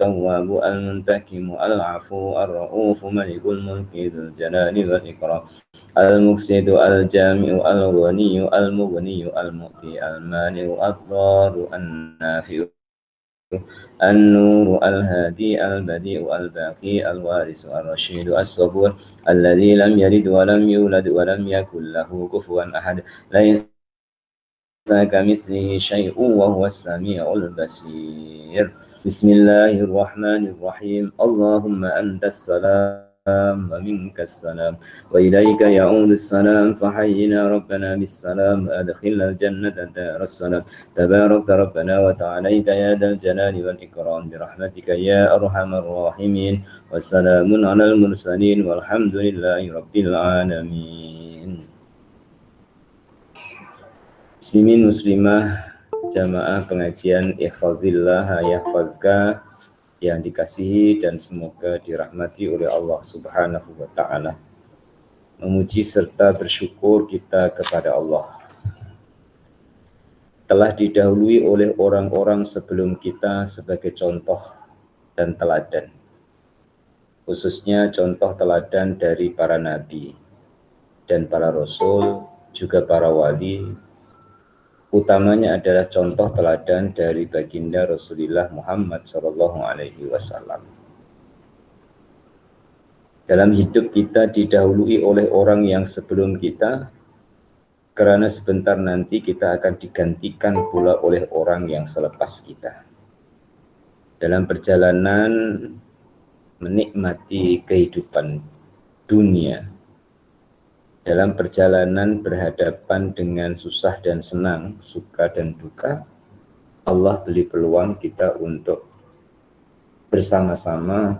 التواب المنتقم العفو الرؤوف ملك الملك ذو الجلال والإكرام المقسط الجامع الغني المغني المؤتي المانع الضار النافع النور الهادي البديع الباقي الوارث الرشيد الصبور الذي لم يلد ولم يولد ولم يكن له كفوا أحد ليس كمثله شيء وهو السميع البصير بسم الله الرحمن الرحيم اللهم أنت السلام ومنك السلام وإليك يعود السلام فحينا ربنا بالسلام أدخلنا الجنة دار السلام تبارك ربنا وتعاليت يا ذا الجلال والإكرام برحمتك يا أرحم الراحمين والسلام على المرسلين والحمد لله رب العالمين. Muslimin muslimah jamaah pengajian Ihfazillah Yahfazka yang dikasihi dan semoga dirahmati oleh Allah Subhanahu wa taala. Memuji serta bersyukur kita kepada Allah. Telah didahului oleh orang-orang sebelum kita sebagai contoh dan teladan. Khususnya contoh teladan dari para nabi dan para rasul, juga para wali. Utamanya adalah contoh teladan dari baginda Rasulullah Muhammad SAW. Dalam hidup kita didahului oleh orang yang sebelum kita, karena sebentar nanti kita akan digantikan pula oleh orang yang selepas kita. Dalam perjalanan menikmati kehidupan dunia, dalam perjalanan berhadapan dengan susah dan senang, suka dan duka, Allah beri peluang kita untuk bersama-sama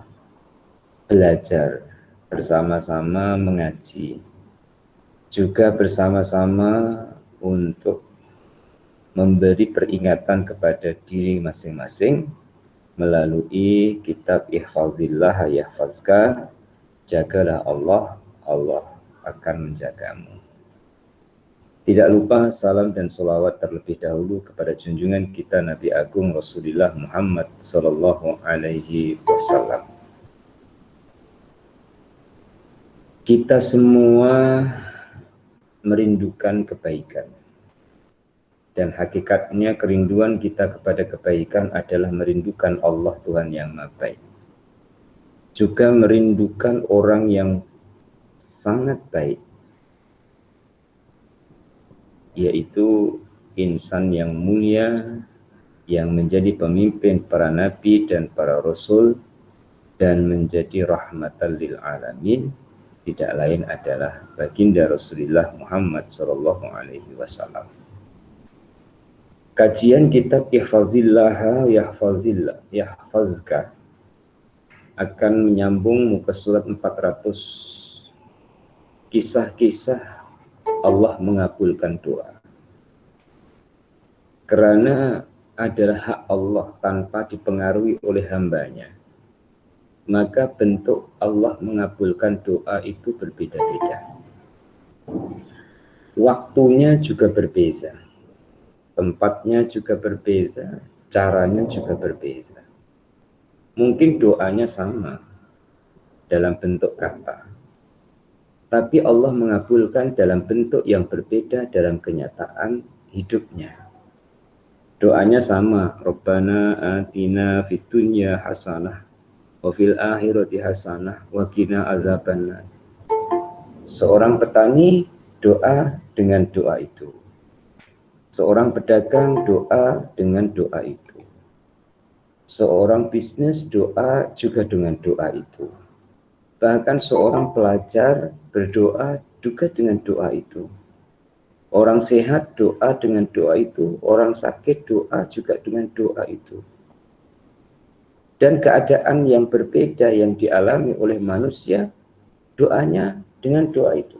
belajar, bersama-sama mengaji, juga bersama-sama untuk memberi peringatan kepada diri masing-masing melalui kitab Ihfazillah Yahfazka, jagalah Allah, Allah akan menjagamu. Tidak lupa salam dan sholawat terlebih dahulu kepada junjungan kita Nabi Agung Rasulullah Muhammad Sallallahu Alaihi Wasallam. Kita semua merindukan kebaikan, dan hakikatnya kerinduan kita kepada kebaikan adalah merindukan Allah Tuhan yang Maha Baik, juga merindukan orang yang sangat baik, yaitu insan yang mulia yang menjadi pemimpin para nabi dan para rasul dan menjadi rahmatan lil alamin, tidak lain adalah baginda Rasulullah Muhammad sallallahu alaihi wasallam. Kajian kitab Ihfazillah Yahfazka akan menyambung muka surat 400, kisah-kisah Allah mengabulkan doa. Karena adalah hak Allah tanpa dipengaruhi oleh hambanya, maka bentuk Allah mengabulkan doa itu berbeda-beda. Waktunya juga berbeza, tempatnya juga berbeza, caranya juga berbeza. Mungkin doanya sama dalam bentuk kata, tapi Allah mengabulkan dalam bentuk yang berbeda dalam kenyataan hidupnya. Doanya sama, Rabbana atina fid dunya hasanah wa fil akhirati hasanah wa qina azabannar. Seorang petani doa dengan doa itu. Seorang pedagang doa dengan doa itu. Seorang bisnis doa juga dengan doa itu. Bahkan seorang pelajar berdoa juga dengan doa itu. Orang sehat doa dengan doa itu. Orang sakit doa juga dengan doa itu. Dan keadaan yang berbeda yang dialami oleh manusia, doanya dengan doa itu.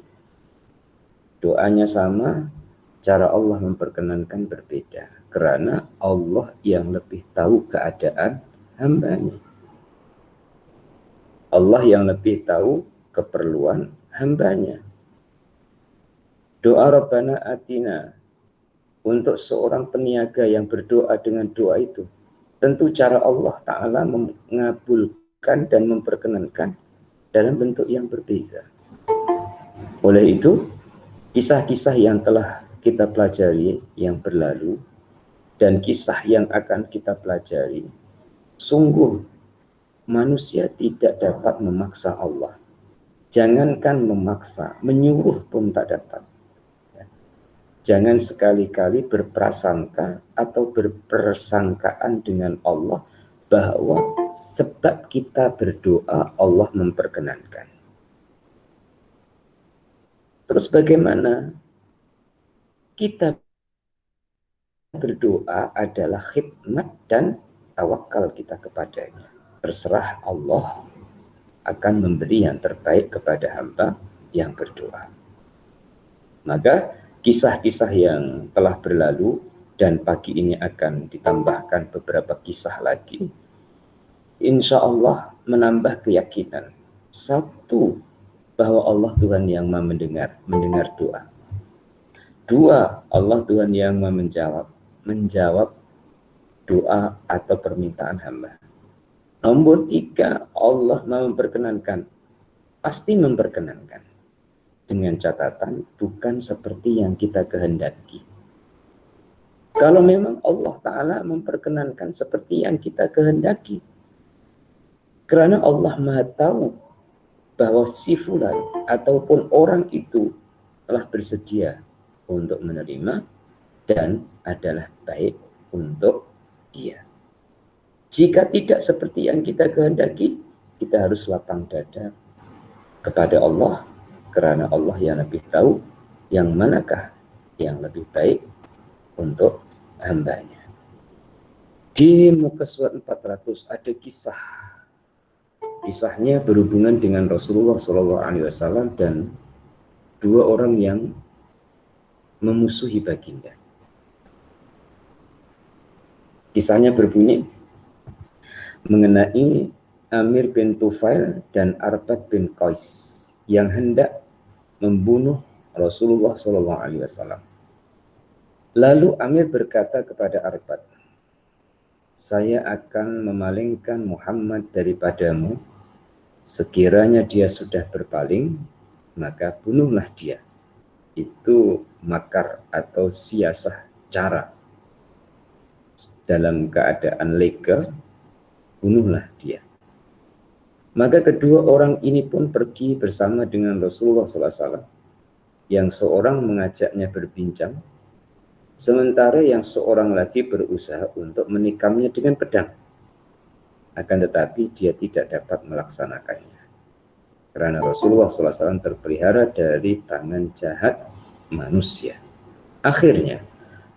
Doanya sama, cara Allah memperkenankan berbeda. Karena Allah yang lebih tahu keadaan hambanya. Allah yang lebih tahu keperluan hambanya. Doa Rabbana Atina untuk seorang peniaga yang berdoa dengan doa itu tentu cara Allah Ta'ala mengabulkan dan memperkenankan dalam bentuk yang berbeza. Oleh itu, kisah-kisah yang telah kita pelajari yang berlalu dan kisah yang akan kita pelajari, sungguh manusia tidak dapat memaksa Allah. Jangankan memaksa, menyuruh pun tak dapat. Jangan sekali-kali berprasangka atau berpersangkaan dengan Allah bahwa sebab kita berdoa Allah memperkenankan. Terus bagaimana? Kita berdoa adalah khidmat dan tawakal kita kepadanya. Terserah Allah akan memberi yang terbaik kepada hamba yang berdoa. Maka kisah-kisah yang telah berlalu dan pagi ini akan ditambahkan beberapa kisah lagi, insya Allah menambah keyakinan. Satu, bahwa Allah Tuhan yang maha mendengar doa. Dua, Allah Tuhan yang maha menjawab doa atau permintaan hamba. Nomor tiga, Allah maha memperkenankan, pasti memperkenankan. Dengan catatan bukan seperti yang kita kehendaki. Kalau memang Allah Ta'ala memperkenankan seperti yang kita kehendaki, karena Allah maha tahu bahwa si fulan ataupun orang itu telah bersedia untuk menerima dan adalah baik untuk dia. Jika tidak seperti yang kita kehendaki, kita harus lapang dada kepada Allah, karena Allah yang lebih tahu yang manakah yang lebih baik untuk hambanya. Di muka surat 400 ada kisah. Kisahnya berhubungan dengan Rasulullah SAW dan dua orang yang memusuhi baginda. Kisahnya berbunyi mengenai Amir bin Tufail dan Arbad bin Qais yang hendak membunuh Rasulullah SAW. Lalu Amir berkata kepada Arbad, saya akan memalingkan Muhammad daripadamu. Sekiranya dia sudah berpaling, maka bunuhlah dia. Itu makar atau siasah cara. Dalam keadaan legal, bunuhlah dia. Maka kedua orang ini pun pergi bersama dengan Rasulullah SAW. Yang seorang mengajaknya berbincang, sementara yang seorang lagi berusaha untuk menikamnya dengan pedang. Akan tetapi dia tidak dapat melaksanakannya. Karena Rasulullah SAW terpelihara dari tangan jahat manusia. Akhirnya,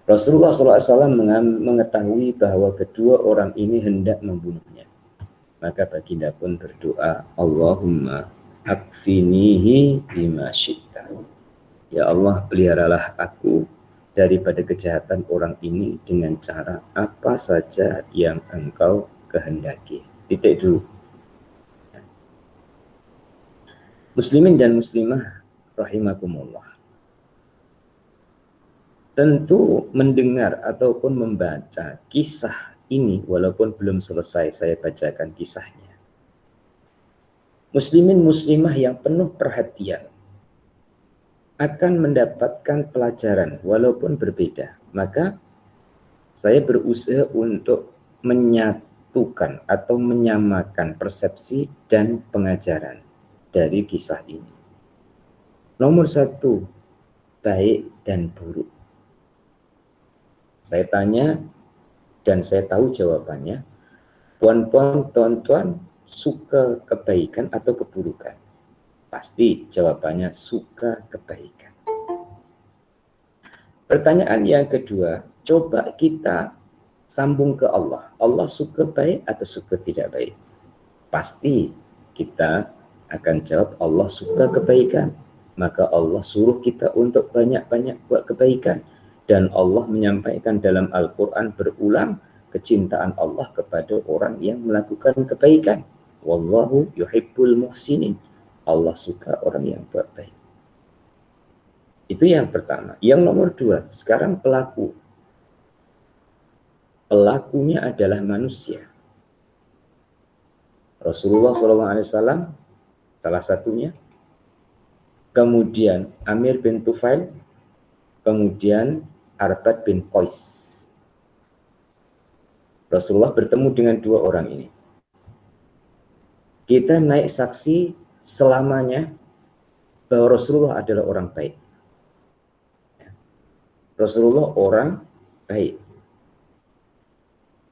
Rasulullah SAW mengetahui bahwa kedua orang ini hendak membunuhnya. Maka baginda pun berdoa, Allahumma akfinihi bima syi'ta. Ya Allah, peliharalah aku daripada kejahatan orang ini dengan cara apa saja yang engkau kehendaki. Titik dulu. Muslimin dan muslimah rahimakumullah. Tentu mendengar ataupun membaca kisah ini, walaupun belum selesai saya bacakan kisahnya. Muslimin muslimah yang penuh perhatian akan mendapatkan pelajaran walaupun berbeda. Maka saya berusaha untuk menyatukan atau menyamakan persepsi dan pengajaran dari kisah ini. Nomor satu, baik dan buruk. Saya tanya dan saya tahu jawabannya. Puan-puan, tuan-tuan suka kebaikan atau keburukan? Pasti jawabannya suka kebaikan. Pertanyaan yang kedua, coba kita sambung ke Allah. Allah suka baik atau suka tidak baik? Pasti kita akan jawab Allah suka kebaikan. Maka Allah suruh kita untuk banyak-banyak buat kebaikan. Dan Allah menyampaikan dalam Al-Quran berulang kecintaan Allah kepada orang yang melakukan kebaikan. Wallahu yuhibbul muhsinin. Allah suka orang yang buat baik. Itu yang pertama. Yang nomor dua, sekarang pelaku. pelakunya adalah manusia. Rasulullah SAW salah satunya, kemudian Amir bin Tufail, kemudian Arbad bin Qais. Rasulullah bertemu dengan dua orang ini. Kita naik saksi selamanya bahwa Rasulullah adalah orang baik. Rasulullah orang baik.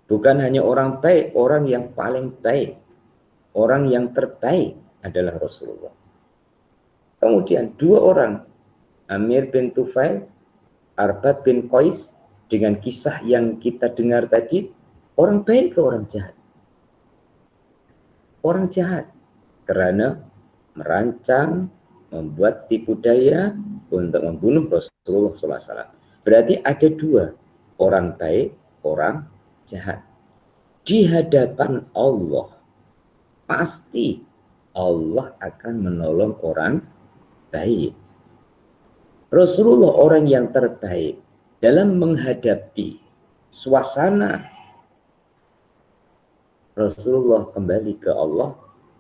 Bukan hanya orang baik, orang yang paling baik. Orang yang terbaik adalah Rasulullah. Kemudian dua orang, Amir bin Tufail, Arbad bin Qais, dengan kisah yang kita dengar tadi, orang baik ke orang jahat? Orang jahat karena merancang, membuat tipu daya untuk membunuh Rasulullah SAW. Berarti ada dua, orang baik, orang jahat. Di hadapan Allah, pasti Allah akan menolong orang baik. Rasulullah orang yang terbaik dalam menghadapi suasana. Rasulullah kembali ke Allah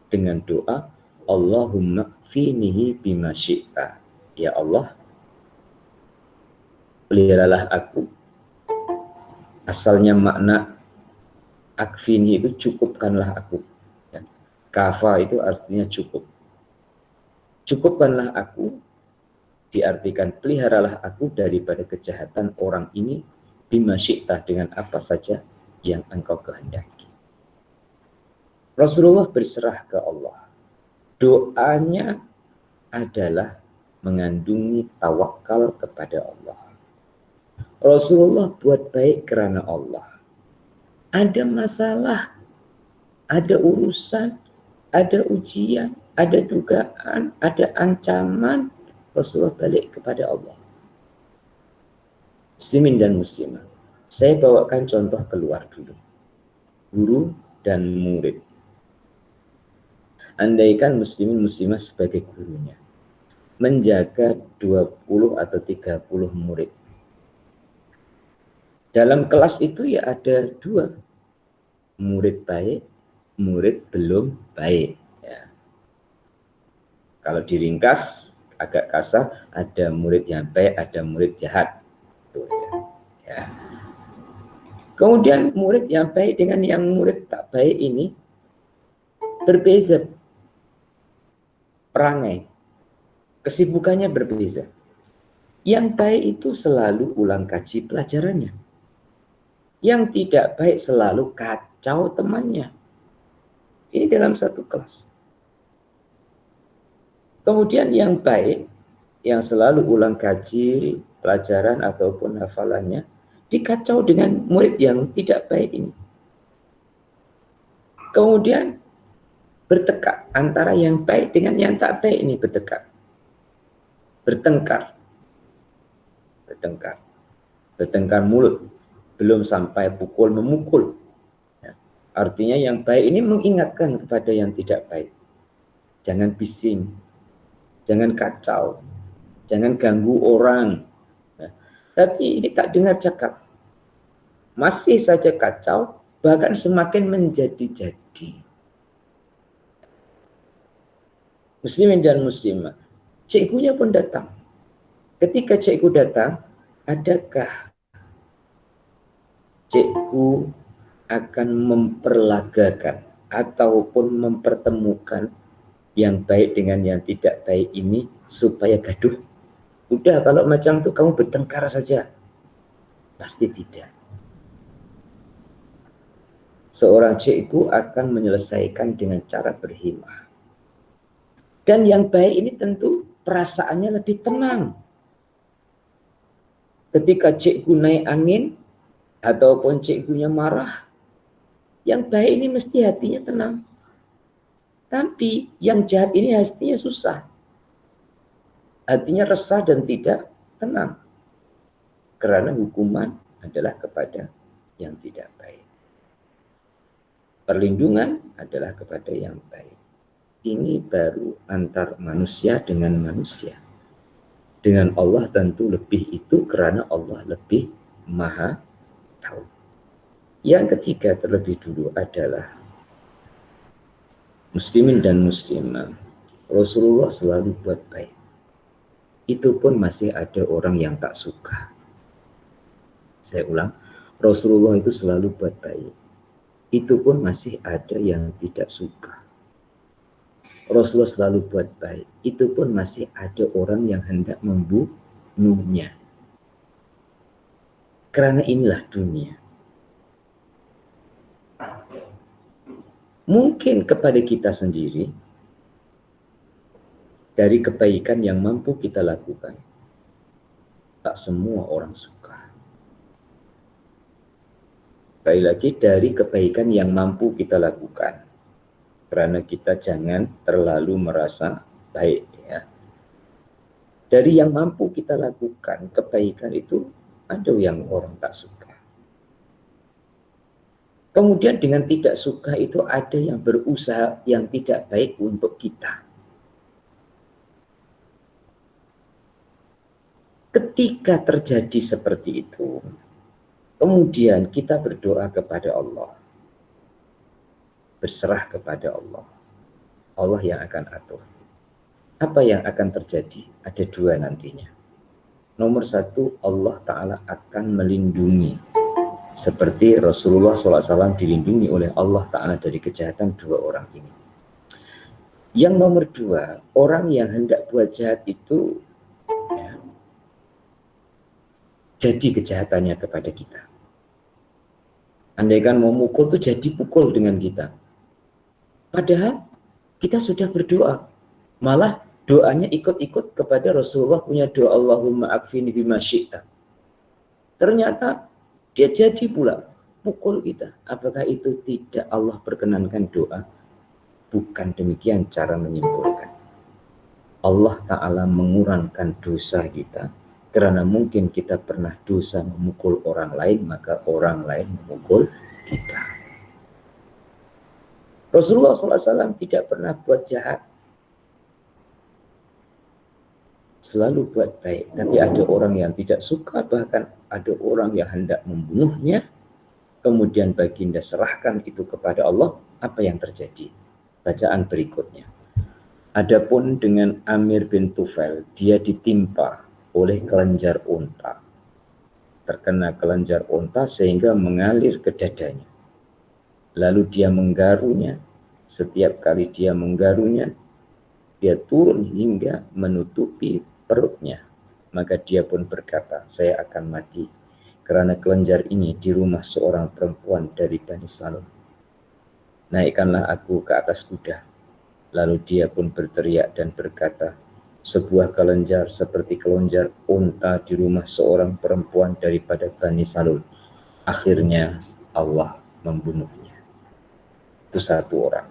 dengan doa, Allahumma kfinihi bima syi'ta. Ya Allah, peliharalah aku. Asalnya makna akfini itu cukupkanlah aku. Kafa itu artinya cukup. Cukupkanlah aku, diartikan peliharalah aku daripada kejahatan orang ini bima syi'ta, dengan apa saja yang engkau kehendaki. Rasulullah berserah ke Allah. Doanya adalah mengandungi tawakal kepada Allah. Rasulullah buat baik karena Allah. Ada masalah, ada urusan, ada ujian, ada dugaan, ada ancaman, Rasulullah balik kepada Allah. Muslimin dan muslimah, saya bawakan contoh keluar dulu. Guru dan murid. Andaikan muslimin muslimah sebagai gurunya menjaga 20 atau 30 murid. Dalam kelas itu ya ada dua, murid baik, murid belum baik. Ya. Kalau diringkas agak kasar, ada murid yang baik, ada murid jahat. Tuh, ya. Kemudian murid yang baik dengan yang murid tak baik ini berbeza perangai, kesibukannya berbeda. Yang baik itu selalu ulang kaji pelajarannya. Yang tidak baik selalu kacau temannya. Ini dalam satu kelas. Kemudian yang baik, yang selalu ulang kaji pelajaran ataupun hafalannya, dikacau dengan murid yang tidak baik ini. Kemudian bertekak antara yang baik dengan yang tak baik ini, bertekak. Bertengkar mulut, belum sampai pukul memukul. Ya. Artinya yang baik ini mengingatkan kepada yang tidak baik. Jangan bising, jangan kacau, jangan ganggu orang. Ya. Tapi ini tak dengar cakap. Masih saja kacau, bahkan semakin menjadi-jadi. Muslimin dan muslimah, cikgunya pun datang. Ketika cikgu datang, adakah cikgu akan memperlagakan ataupun mempertemukan yang baik dengan yang tidak baik ini supaya gaduh? Udah, kalau macam itu kamu bertengkar saja. Pasti tidak. Seorang cikgu akan menyelesaikan dengan cara berhikmah. Dan yang baik ini tentu perasaannya lebih tenang. Ketika cikgu naik angin ataupun cikgunya marah, yang baik ini mesti hatinya tenang. Tapi yang jahat ini hatinya susah. Hatinya resah dan tidak tenang. Karena hukuman adalah kepada yang tidak baik. Perlindungan adalah kepada yang baik. Ini baru antar manusia dengan manusia. Dengan Allah tentu lebih itu karena Allah lebih maha tahu. Yang ketiga terlebih dulu adalah muslimin dan muslimah. Rasulullah selalu buat baik. Itu pun masih ada orang yang tak suka. Saya ulang, Rasulullah itu selalu buat baik. Itu pun masih ada yang tidak suka. Rasulullah selalu buat baik. Itu pun masih ada orang yang hendak membunuhnya. Karena inilah dunia. Mungkin kepada kita sendiri, dari kebaikan yang mampu kita lakukan, tak semua orang suka. Sekali lagi, dari kebaikan yang mampu kita lakukan, karena kita jangan terlalu merasa baik. Ya. Dari yang mampu kita lakukan, kebaikan itu ada yang orang tak suka. Kemudian dengan tidak suka itu ada yang berusaha yang tidak baik untuk kita. Ketika terjadi seperti itu, kemudian kita berdoa kepada Allah. Berserah kepada Allah. Allah yang akan atur. Apa yang akan terjadi? Ada dua nantinya. Nomor satu, Allah Ta'ala akan melindungi. Seperti Rasulullah SAW dilindungi oleh Allah Ta'ala dari kejahatan dua orang ini. Yang nomor dua, orang yang hendak buat jahat itu ya, jadi kejahatannya kepada kita. Andaikan mau mukul itu jadi pukul dengan kita. Padahal kita sudah berdoa. Malah doanya ikut-ikut kepada Rasulullah punya doa Allahumma akfini bima syi'ta. Ternyata dia jadi pula pukul kita. Apakah itu tidak Allah perkenankan doa? Bukan demikian cara menyimpulkan. Allah Ta'ala mengurangkan dosa kita. Karena mungkin kita pernah dosa memukul orang lain, maka orang lain memukul kita. Rasulullah SAW tidak pernah buat jahat. Selalu buat baik. Tapi ada orang yang tidak suka, bahkan ada orang yang hendak membunuhnya. Kemudian baginda serahkan itu kepada Allah. Apa yang terjadi? Bacaan berikutnya. Adapun dengan Amir bin Tufail, dia ditimpa oleh kelenjar unta. Terkena kelenjar unta sehingga mengalir ke dadanya. Lalu dia menggarunya. Setiap kali dia menggarunya, dia turun hingga menutupi perutnya. Maka dia pun berkata, saya akan mati karena kelenjar ini di rumah seorang perempuan dari Bani Salul. Naikkanlah aku ke atas kuda. Lalu dia pun berteriak dan berkata, sebuah kelenjar seperti kelenjar unta di rumah seorang perempuan daripada Bani Salul. Akhirnya Allah membunuhnya. Itu satu orang.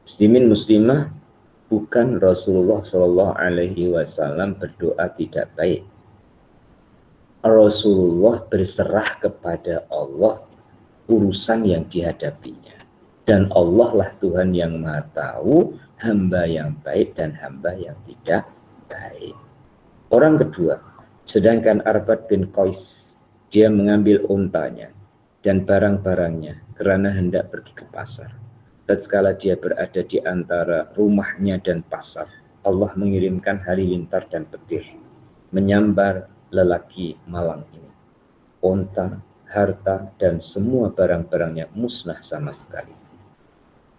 Muslimin muslimah, bukan Rasulullah Shallallahu Alaihi Wasallam berdoa tidak baik. Rasulullah berserah kepada Allah urusan yang dihadapinya. Dan Allah lah Tuhan yang Maha Tahu hamba yang baik dan hamba yang tidak baik. Orang kedua, sedangkan Arbad bin Qais, dia mengambil untanya dan barang-barangnya karena hendak pergi ke pasar. Tatkala dia berada di antara rumahnya dan pasar, Allah mengirimkan halilintar dan petir, menyambar lelaki malang ini. Unta, harta, dan semua barang-barangnya musnah sama sekali.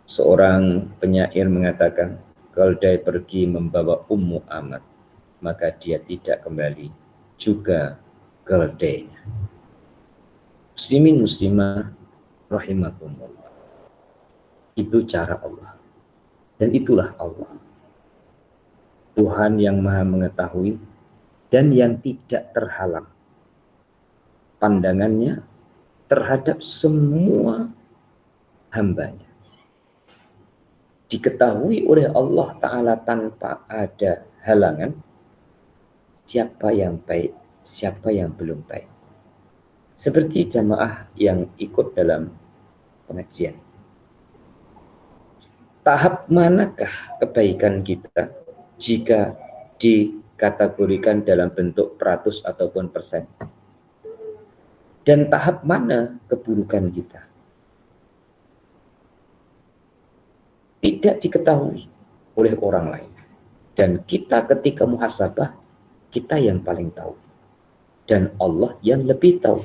Seorang penyair mengatakan, kalau dia pergi membawa Ummu Ahmad, maka dia tidak kembali juga keledainya. Muslimin muslimah rahimakumullah. Itu cara Allah. Dan itulah Allah. Tuhan yang Maha mengetahui dan yang tidak terhalang pandangannya terhadap semua hambanya. Diketahui oleh Allah Ta'ala tanpa ada halangan siapa yang baik, siapa yang belum baik. Seperti jamaah yang ikut dalam pengajian. Tahap manakah kebaikan kita jika dikategorikan dalam bentuk peratus ataupun persen? dan tahap mana keburukan kita. Tidak diketahui oleh orang lain. Dan kita ketika muhasabah, kita yang paling tahu. Dan Allah yang lebih tahu.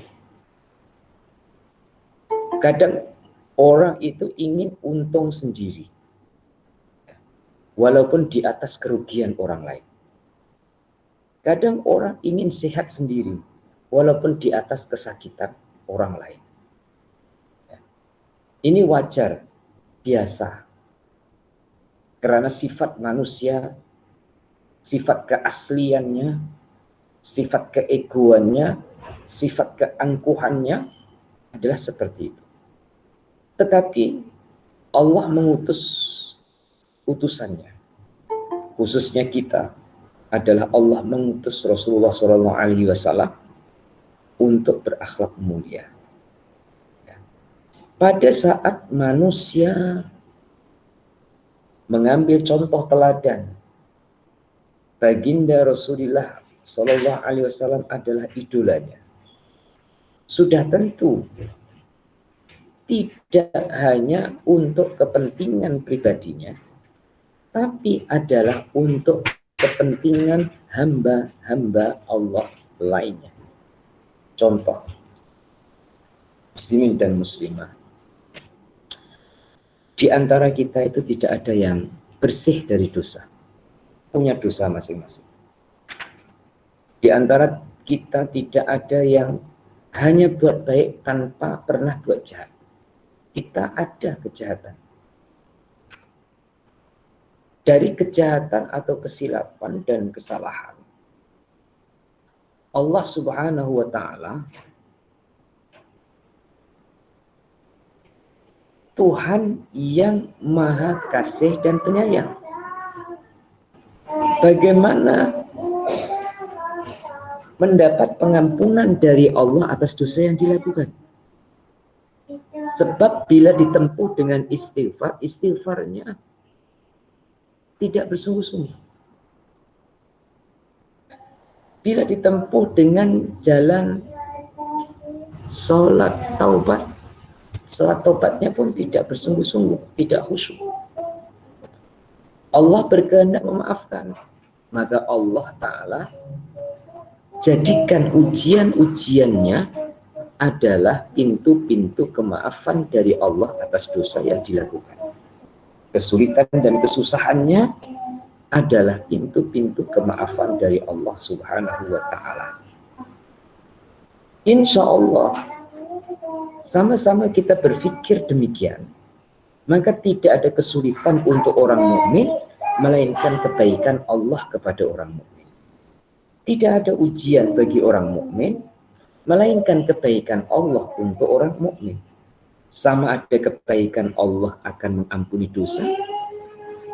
Kadang orang itu ingin untung sendiri. Walaupun di atas kerugian orang lain. Kadang orang ingin sehat sendiri. Walaupun di atas kesakitan orang lain. Ini wajar, biasa. Karena sifat manusia, sifat keasliannya, sifat keegoannya, sifat keangkuhannya adalah seperti itu. Tetapi Allah mengutus utusannya, khususnya kita, adalah Allah mengutus Rasulullah SAW untuk berakhlak mulia. Pada saat manusia mengambil contoh teladan, baginda Rasulullah SAW adalah idolanya. Sudah tentu tidak hanya untuk kepentingan pribadinya, tapi adalah untuk kepentingan hamba-hamba Allah lainnya. Contoh, muslimin dan muslimah. Di antara kita itu tidak ada yang bersih dari dosa. Punya dosa masing-masing. Di antara kita tidak ada yang hanya buat baik tanpa pernah buat jahat. Kita ada kejahatan. Dari kejahatan atau kesilapan dan kesalahan, Allah Subhanahu wa Ta'ala, Tuhan yang Maha Kasih dan Penyayang. Bagaimana mendapat pengampunan dari Allah atas dosa yang dilakukan? Sebab bila ditempuh dengan istighfar, istighfarnya tidak bersungguh-sungguh. Bila ditempuh dengan jalan sholat taubat, sholat taubatnya pun tidak bersungguh-sungguh, tidak khusyuk. Allah berkehendak memaafkan, maka Allah Ta'ala jadikan ujian-ujiannya adalah pintu-pintu kemaafan dari Allah atas dosa yang dilakukan. Kesulitan dan kesusahannya adalah pintu-pintu kemaafan dari Allah Subhanahu wa Ta'ala. Insya Allah, sama-sama kita berpikir demikian, maka tidak ada kesulitan untuk orang mukmin, melainkan kebaikan Allah kepada orang mukmin. Tidak ada ujian bagi orang mukmin, melainkan kebaikan Allah untuk orang mukmin. Sama ada kebaikan Allah akan mengampuni dosa,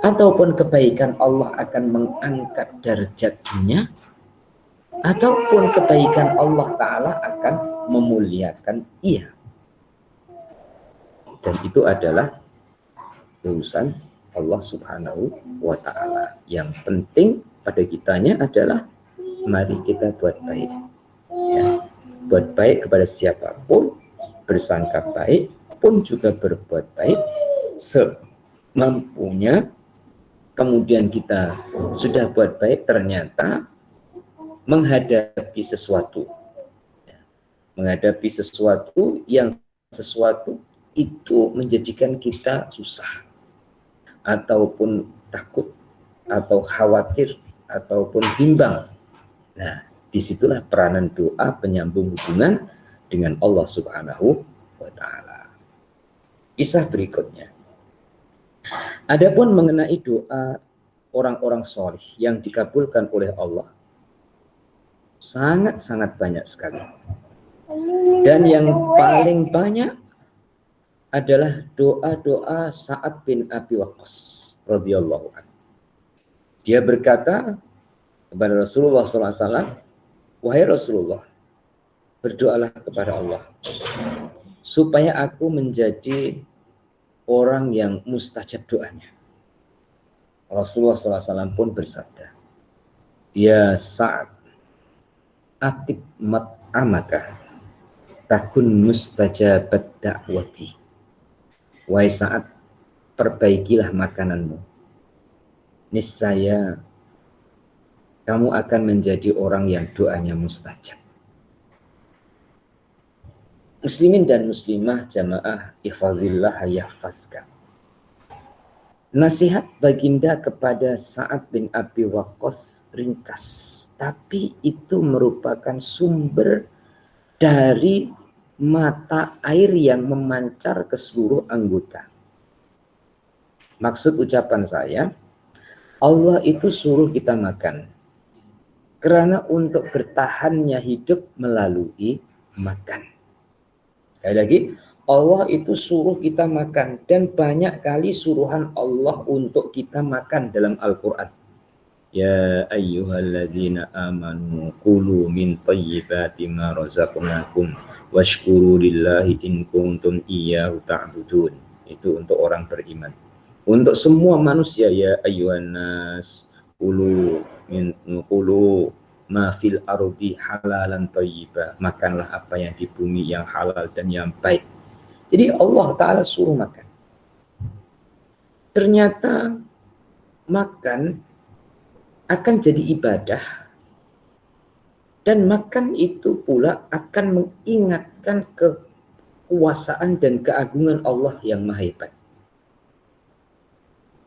ataupun kebaikan Allah akan mengangkat derajatnya, ataupun kebaikan Allah Ta'ala akan memuliakan ia. Dan itu adalah urusan Allah Subhanahu wa Ta'ala. Yang penting pada kitanya adalah mari kita buat baik. Ya, buat baik kepada siapapun, bersangka baik pun juga berbuat baik semampunya. Kemudian kita sudah buat baik, ternyata menghadapi sesuatu yang itu menjadikan kita susah ataupun takut atau khawatir ataupun bimbang. Nah, disitulah peranan doa penyambung hubungan dengan Allah Subhanahu wa Ta'ala. Kisah berikutnya. Adapun mengenai doa orang-orang soleh yang dikabulkan oleh Allah, sangat-sangat banyak sekali. Dan yang paling banyak adalah doa-doa Sa'ad bin Abi Waqqas radhiyallahu anhu. Dia berkata kepada Rasulullah SAW, wahai Rasulullah, berdoalah kepada Allah supaya aku menjadi orang yang mustajab doanya. Rasulullah SAW pun bersabda, ya Sa'ad, atib mat'amaka, takun mustajabat da'wati. Wahai Sa'ad, perbaikilah makananmu. Niscaya kamu akan menjadi orang yang doanya mustajab. Muslimin dan muslimah jamaah ihfazillah yahfazka. Nasihat baginda kepada Sa'ad bin Abi Waqqas ringkas, tapi itu merupakan sumber dari mata air yang memancar ke seluruh anggota. Maksud ucapan saya, Allah itu suruh kita makan. Karena untuk bertahannya hidup melalui makan. Sekali lagi, Allah itu suruh kita makan. Dan banyak kali suruhan Allah untuk kita makan dalam Al-Quran. Ya ayyuhalladzina amanu kulu min tayyibati ma razaqnakum washkuru lillahi in kuntum iyyahu ta'budun. Itu untuk orang beriman. Untuk semua manusia, ya ayyuhan nas kulu ma fil ardi halalan thayyiba. Makanlah apa yang di bumi yang halal dan yang baik. Jadi Allah Ta'ala suruh makan. Ternyata makan akan jadi ibadah. Dan makan itu pula akan mengingatkan kekuasaan dan keagungan Allah yang maha hebat.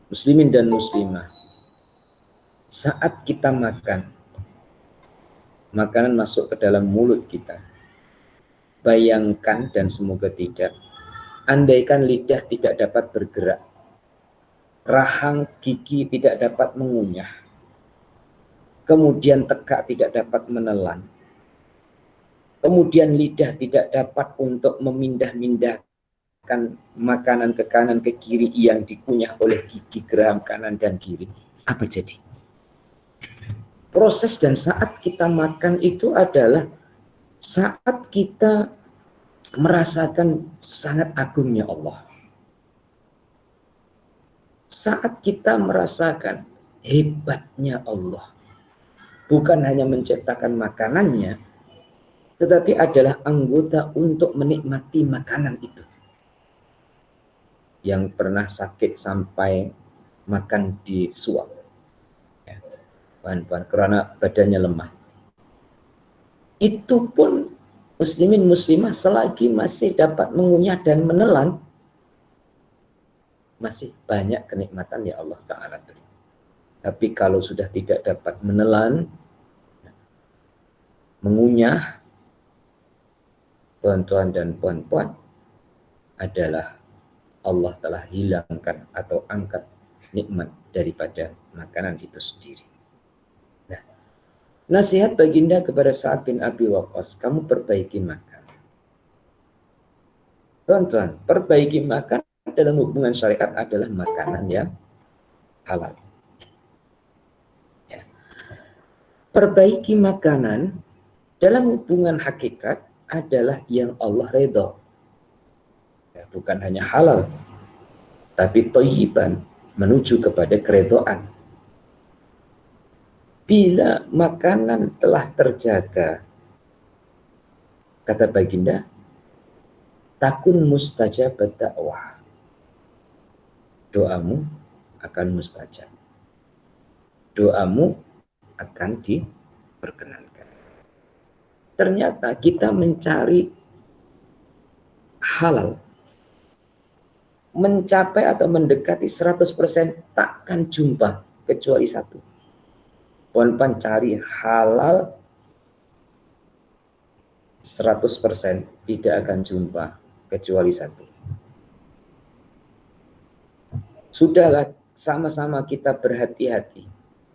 Muslimin dan muslimah, saat kita makan, makanan masuk ke dalam mulut kita. Bayangkan dan semoga tidak, andaikan lidah tidak dapat bergerak, rahang gigi tidak dapat mengunyah, kemudian tegak tidak dapat menelan, kemudian lidah tidak dapat untuk memindah-mindahkan makanan ke kanan ke kiri yang dikunyah oleh gigi geraham kanan dan kiri. Apa jadi? Proses dan saat kita makan itu adalah saat kita merasakan sangat agungnya Allah. Saat kita merasakan hebatnya Allah. Bukan hanya menciptakan makanannya, tetapi adalah anggota untuk menikmati makanan itu. Yang pernah sakit sampai makan di suap, ya, bahan-bahan karena badannya lemah. Itu pun muslimin muslimah selagi masih dapat mengunyah dan menelan, masih banyak kenikmatan ya Allah Ta'ala beri. Tapi kalau sudah tidak dapat menelan, mengunyah, tuan-tuan dan puan-puan, adalah Allah telah hilangkan atau angkat nikmat daripada makanan itu sendiri. Nah, nasihat baginda kepada Sa'ad bin Abi Waqqas, kamu perbaiki makan. Tuan-tuan, perbaiki makan dalam hubungan syariat adalah makanan yang halal. Ya. Perbaiki makanan dalam hubungan hakikat adalah yang Allah ridha. Bukan hanya halal, tapi thayyiban, menuju kepada keridhaan. Bila makanan telah terjaga, kata baginda, takun mustajabat dakwah. Doamu akan mustajab. Doamu akan diperkenankan. Ternyata kita mencari halal, mencapai atau mendekati 100% takkan jumpa kecuali satu. Puan-puan cari halal 100% tidak akan jumpa kecuali satu. Sudahlah, sama-sama kita berhati-hati.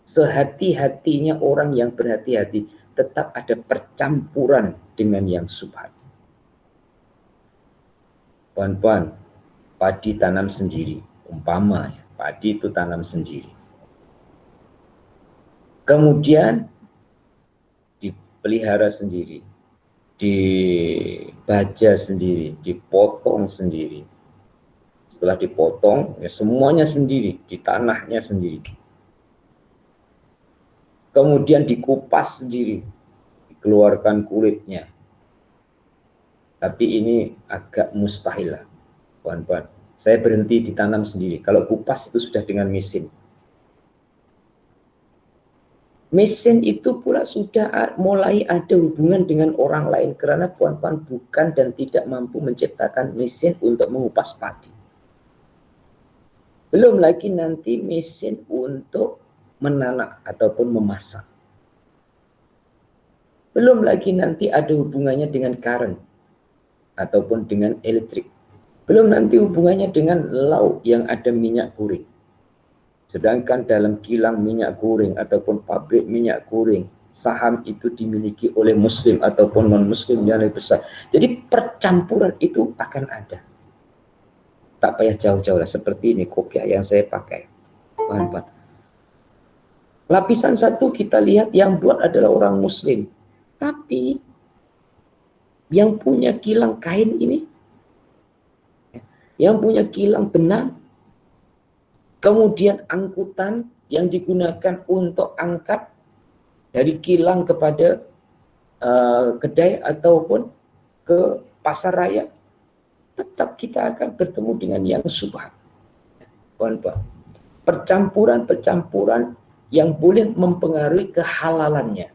Sehati-hatinya orang yang berhati-hati, tetap ada percampuran dengan yang subhat. Puan-puan, padi tanam sendiri, umpama ya, padi itu tanam sendiri. Kemudian dipelihara sendiri, dibaja sendiri, dipotong sendiri. Setelah dipotong, ya semuanya sendiri, di tanahnya sendiri. Kemudian dikupas sendiri, dikeluarkan kulitnya. Tapi ini agak mustahil lah, puan-puan. Saya berhenti ditanam sendiri. Kalau kupas itu sudah dengan mesin. Mesin itu pula sudah mulai ada hubungan dengan orang lain karena puan-puan bukan dan tidak mampu menciptakan mesin untuk mengupas padi. Belum lagi nanti mesin untuk menanak ataupun memasak. Belum lagi nanti ada hubungannya dengan current ataupun dengan elektrik. Belum nanti hubungannya dengan lauk yang ada minyak goreng. Sedangkan dalam kilang minyak goreng ataupun pabrik minyak goreng, saham itu dimiliki oleh muslim ataupun non-muslim yang lebih besar. Jadi percampuran itu akan ada. Tak payah jauh-jauh lah, seperti ini kopiah yang saya pakai. Bahan-bahan. Lapisan satu kita lihat yang buat adalah orang muslim. Tapi yang punya kilang kain ini, yang punya kilang benang, kemudian angkutan yang digunakan untuk angkat dari kilang kepada kedai ataupun ke pasar raya, tetap kita akan bertemu dengan yang subhat. Percampuran-percampuran yang boleh mempengaruhi kehalalannya.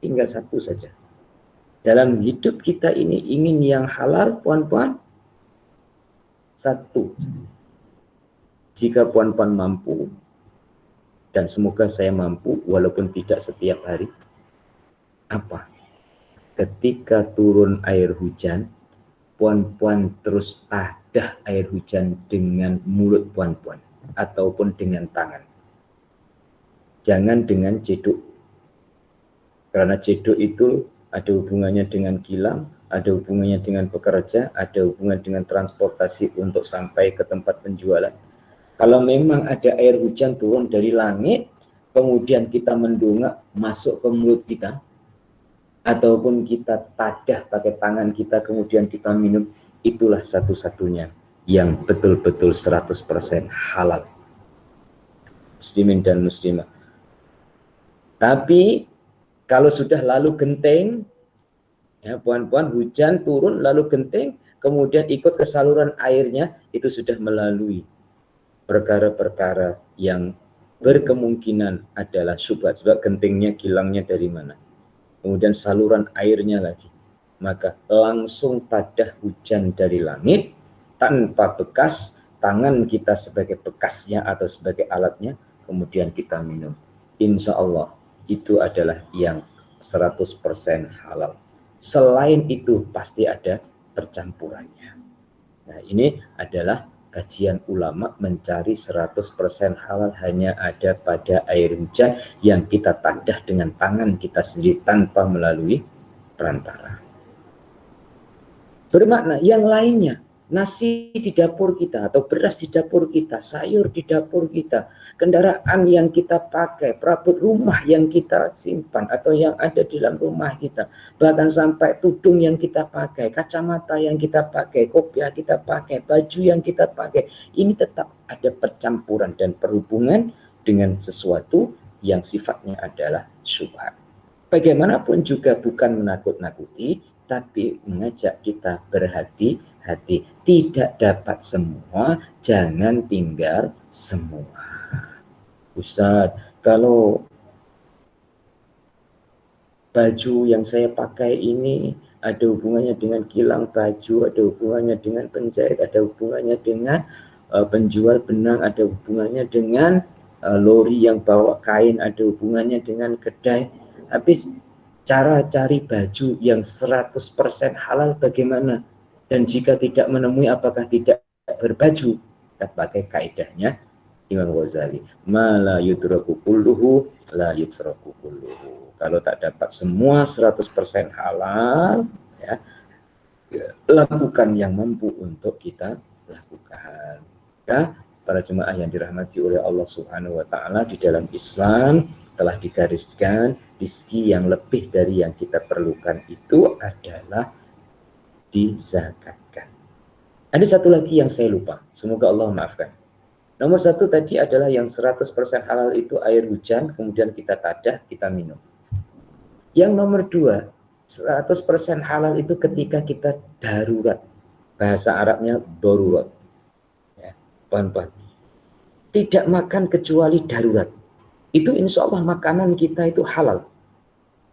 Tinggal satu saja. Dalam hidup kita ini ingin yang halal, puan-puan, satu. Jika puan-puan mampu, dan semoga saya mampu, walaupun tidak setiap hari, apa? Ketika turun air hujan, puan-puan terus tadah air hujan dengan mulut puan-puan, ataupun dengan tangan. Jangan dengan ceduk. Karena ceduk itu ada hubungannya dengan kilang, ada hubungannya dengan pekerja, ada hubungan dengan transportasi untuk sampai ke tempat penjualan. Kalau memang ada air hujan turun dari langit, kemudian kita mendongak masuk ke mulut kita, ataupun kita tadah pakai tangan kita, kemudian kita minum, itulah satu-satunya yang betul-betul 100% halal. Muslimin dan muslimah. Tapi kalau sudah lalu genteng, ya puan-puan, hujan turun lalu genteng, kemudian ikut ke saluran airnya, itu sudah melalui perkara-perkara yang berkemungkinan adalah syubhat, sebab gentingnya, kilangnya dari mana, kemudian saluran airnya lagi, maka langsung tadah hujan dari langit tanpa bekas, tangan kita sebagai bekasnya atau sebagai alatnya, kemudian kita minum. Insya Allah itu adalah yang 100% halal. Selain itu pasti ada percampurannya. Nah, ini adalah kajian ulama mencari 100% halal hanya ada pada air hujan yang kita tadah dengan tangan kita sendiri tanpa melalui perantara. Bermakna yang lainnya, nasi di dapur kita atau beras di dapur kita, sayur di dapur kita, kendaraan yang kita pakai, perabot rumah yang kita simpan atau yang ada di dalam rumah kita, bahkan sampai tudung yang kita pakai, kacamata yang kita pakai, kopiah kita pakai, baju yang kita pakai, ini tetap ada percampuran dan perhubungan dengan sesuatu yang sifatnya adalah syubhat. Bagaimanapun juga bukan menakut-nakuti, tapi mengajak kita berhati-hati. Tidak dapat semua, jangan tinggal semua. Ustaz, kalau baju yang saya pakai ini ada hubungannya dengan kilang baju, ada hubungannya dengan penjahit, ada hubungannya dengan penjual benang, ada hubungannya dengan lori yang bawa kain, ada hubungannya dengan kedai. Habis cara cari baju yang 100% halal bagaimana? Dan jika tidak menemui, apakah tidak berbaju? Kita pakai kaidahnya Imam Ghazali, ma la yudraku kulluhu la yutraku kulluhu. Kalau tak dapat semua 100% halal, ya, lakukan yang mampu untuk kita lakukan. Ya, para jemaah yang dirahmati oleh Allah Subhanahu wa taala, di dalam Islam telah digariskan rezeki yang lebih dari yang kita perlukan itu adalah dizakatkan. Ada satu lagi yang saya lupa, semoga Allah maafkan. Nomor satu tadi adalah yang 100% halal itu air hujan, kemudian kita tadah, kita minum. Yang nomor dua, 100% halal itu ketika kita darurat. Bahasa Arabnya darurat. Ya, pelan-pelan. Tidak makan kecuali darurat. Itu insya Allah makanan kita itu halal.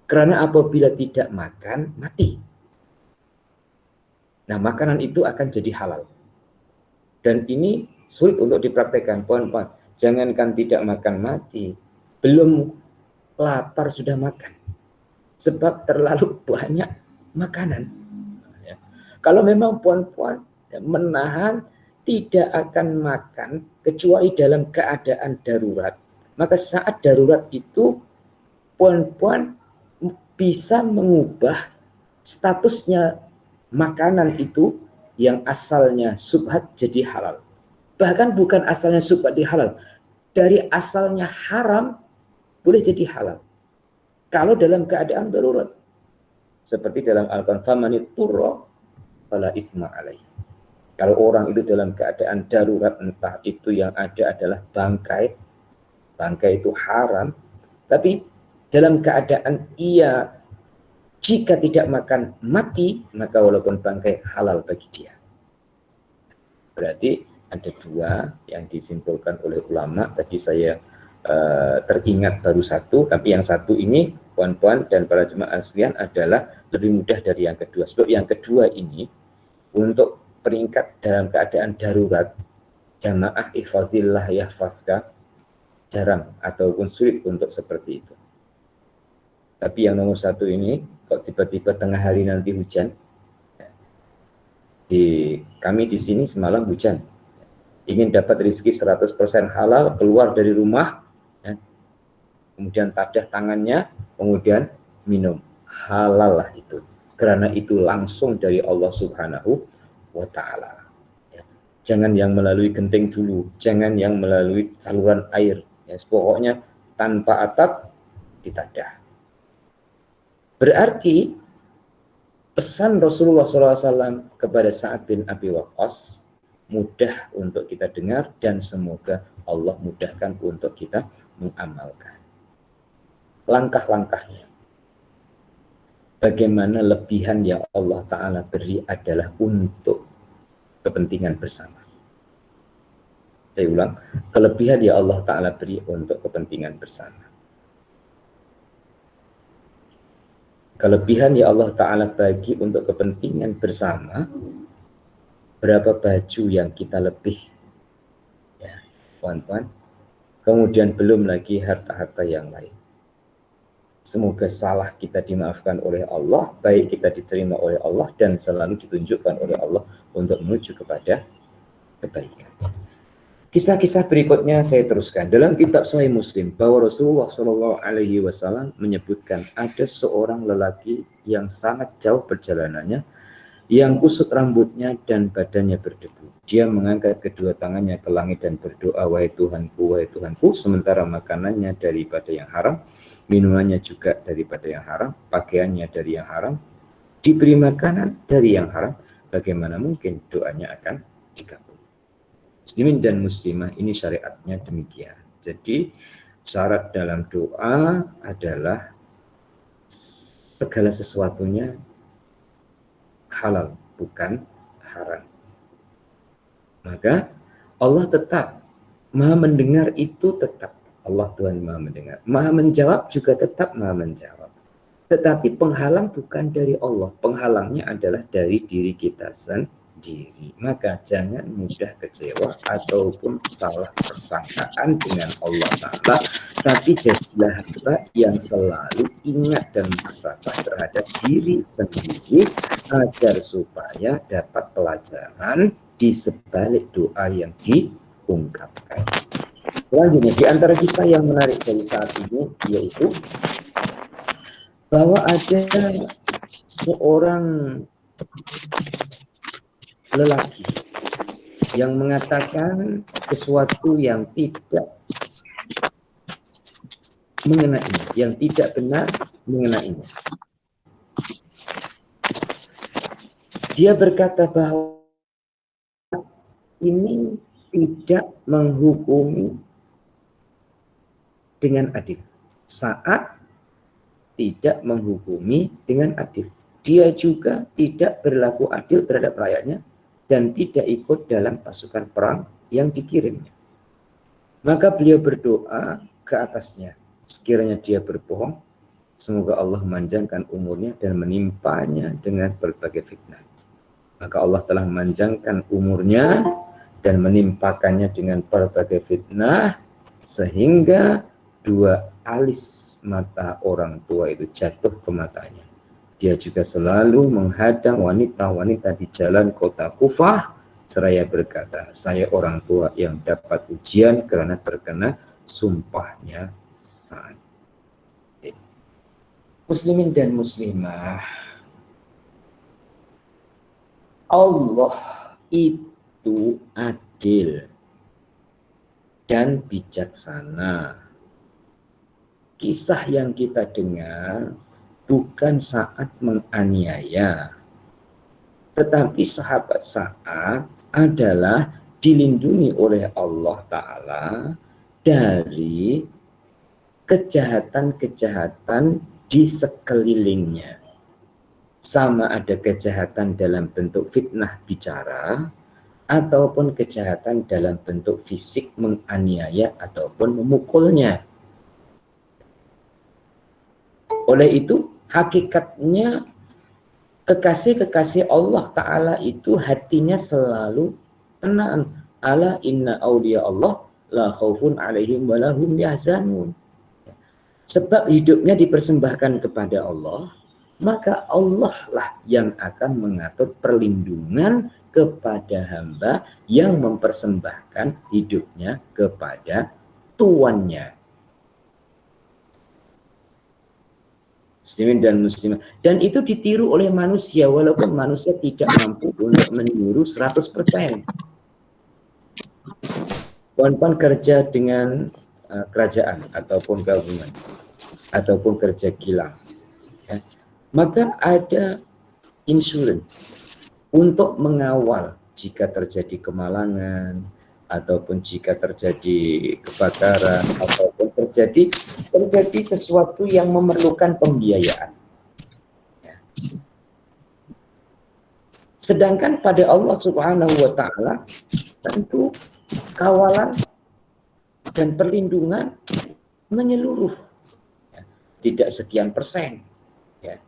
Karena apabila tidak makan, mati. Nah, makanan itu akan jadi halal. Dan ini sulit untuk dipraktekkan. Puan-puan, jangankan tidak makan mati, belum lapar sudah makan. Sebab terlalu banyak makanan. Ya. Kalau memang puan-puan menahan tidak akan makan kecuali dalam keadaan darurat, maka saat darurat itu puan-puan bisa mengubah statusnya makanan itu yang asalnya subhat jadi halal. Bahkan bukan asalnya subhat jadi halal, dari asalnya haram boleh jadi halal. Kalau dalam keadaan darurat. Seperti dalam Al-Quran, famanit turra fala isma alaih. Kalau orang itu dalam keadaan darurat, entah itu yang ada adalah bangkai itu haram, tapi dalam keadaan ia jika tidak makan mati, maka walaupun bangkai halal bagi dia. Berarti ada dua yang disimpulkan oleh ulama. Tadi saya teringat baru satu, tapi yang satu ini puan-puan dan para jemaah sekalian adalah lebih mudah dari yang kedua. Sebab yang kedua ini untuk peringkat dalam keadaan darurat, jamaah ihfazillah yahfazka, jarang ataupun sulit untuk seperti itu. Tapi yang nomor satu ini, kok tiba-tiba tengah hari nanti hujan, kami di sini semalam hujan, ingin dapat rezeki 100% halal, keluar dari rumah, ya, kemudian tadah tangannya, kemudian minum, halal lah itu, karena itu langsung dari Allah Subhanahu wa Ta'ala. Ya. Jangan yang melalui genting dulu, jangan yang melalui saluran air, ya, pokoknya tanpa atap ditadah. Berarti pesan Rasulullah SAW kepada Sa'ad bin Abi Waqqas mudah untuk kita dengar dan semoga Allah mudahkan untuk kita mengamalkan. Langkah-langkahnya. Bagaimana lebihan yang Allah Ta'ala beri adalah untuk kepentingan bersama. Saya ulang, kelebihan yang Allah Ta'ala beri untuk kepentingan bersama. Kelebihan yang Allah Ta'ala bagi untuk kepentingan bersama, berapa baju yang kita lebih, ya, puan-puan, kemudian belum lagi harta-harta yang lain. Semoga salah kita dimaafkan oleh Allah, baik kita diterima oleh Allah, dan selalu ditunjukkan oleh Allah untuk menuju kepada kebaikan. Kisah-kisah berikutnya saya teruskan. Dalam kitab Sahih Muslim, bahwa Rasulullah SAW menyebutkan ada seorang lelaki yang sangat jauh perjalanannya, yang kusut rambutnya dan badannya berdebu. Dia mengangkat kedua tangannya ke langit dan berdoa, wahai Tuhanku, sementara makanannya daripada yang haram, minumannya juga daripada yang haram, pakaiannya dari yang haram, diberi makanan dari yang haram, bagaimana mungkin doanya akan dikabul? Muslimin dan muslimah, ini syariatnya demikian. Jadi syarat dalam doa adalah segala sesuatunya halal, bukan haram. Maka Allah tetap Maha mendengar, itu tetap Allah Tuhan Maha mendengar. Maha menjawab juga tetap Maha menjawab. Tetapi penghalang bukan dari Allah, penghalangnya adalah dari diri kita sendiri. Maka jangan mudah kecewa ataupun salah persangkaan dengan Allah Ta'ala, tapi jadilah hamba yang selalu ingat dan bersabar terhadap diri sendiri agar supaya dapat pelajaran di sebalik doa yang diungkapkan. Selanjutnya, di antara kisah yang menarik dari saat ini yaitu bahwa ada seorang lelaki yang mengatakan sesuatu yang tidak mengenainya, yang tidak benar mengenainya. Dia berkata bahwa ini tidak menghukumi dengan adil. Saat tidak menghukumi dengan adil. Dia juga tidak berlaku adil terhadap rakyatnya dan tidak ikut dalam pasukan perang yang dikirimnya. Maka beliau berdoa ke atasnya, sekiranya dia berbohong, semoga Allah memanjangkan umurnya dan menimpanya dengan berbagai fitnah. Maka Allah telah memanjangkan umurnya dan menimpakannya dengan berbagai fitnah, sehingga dua alis mata orang tua itu jatuh ke matanya. Dia juga selalu menghadang wanita-wanita di jalan kota Kufah, seraya berkata, saya orang tua yang dapat ujian karena terkena sumpahnya saat. Muslimin dan muslimah, Allah itu adil dan bijaksana. Kisah yang kita dengar bukan saat menganiaya, tetapi sahabat Sa'ad adalah dilindungi oleh Allah Ta'ala dari kejahatan-kejahatan di sekelilingnya. Sama ada kejahatan dalam bentuk fitnah bicara, ataupun kejahatan dalam bentuk fisik menganiaya ataupun memukulnya. Oleh itu, hakikatnya kekasih-kekasih Allah Ta'ala itu hatinya selalu tenang. Ala inna awliya Allah la khaufun alaihim wa lahum yahzanun. Sebab hidupnya dipersembahkan kepada Allah, maka Allah lah yang akan mengatur perlindungan kepada hamba yang mempersembahkan hidupnya kepada tuannya. Muslimin dan muslimah. Dan itu ditiru oleh manusia, walaupun manusia tidak mampu untuk meniru 100%. Puan-puan kerja dengan kerajaan ataupun gabungan, ataupun kerja kilang, ya, maka ada insurans untuk mengawal jika terjadi kemalangan, ataupun jika terjadi kebakaran, ataupun terjadi sesuatu yang memerlukan pembiayaan. Ya. Sedangkan pada Allah Subhanahu wa Ta'ala tentu kawalan dan perlindungan menyeluruh, ya, tidak sekian persen. Ya.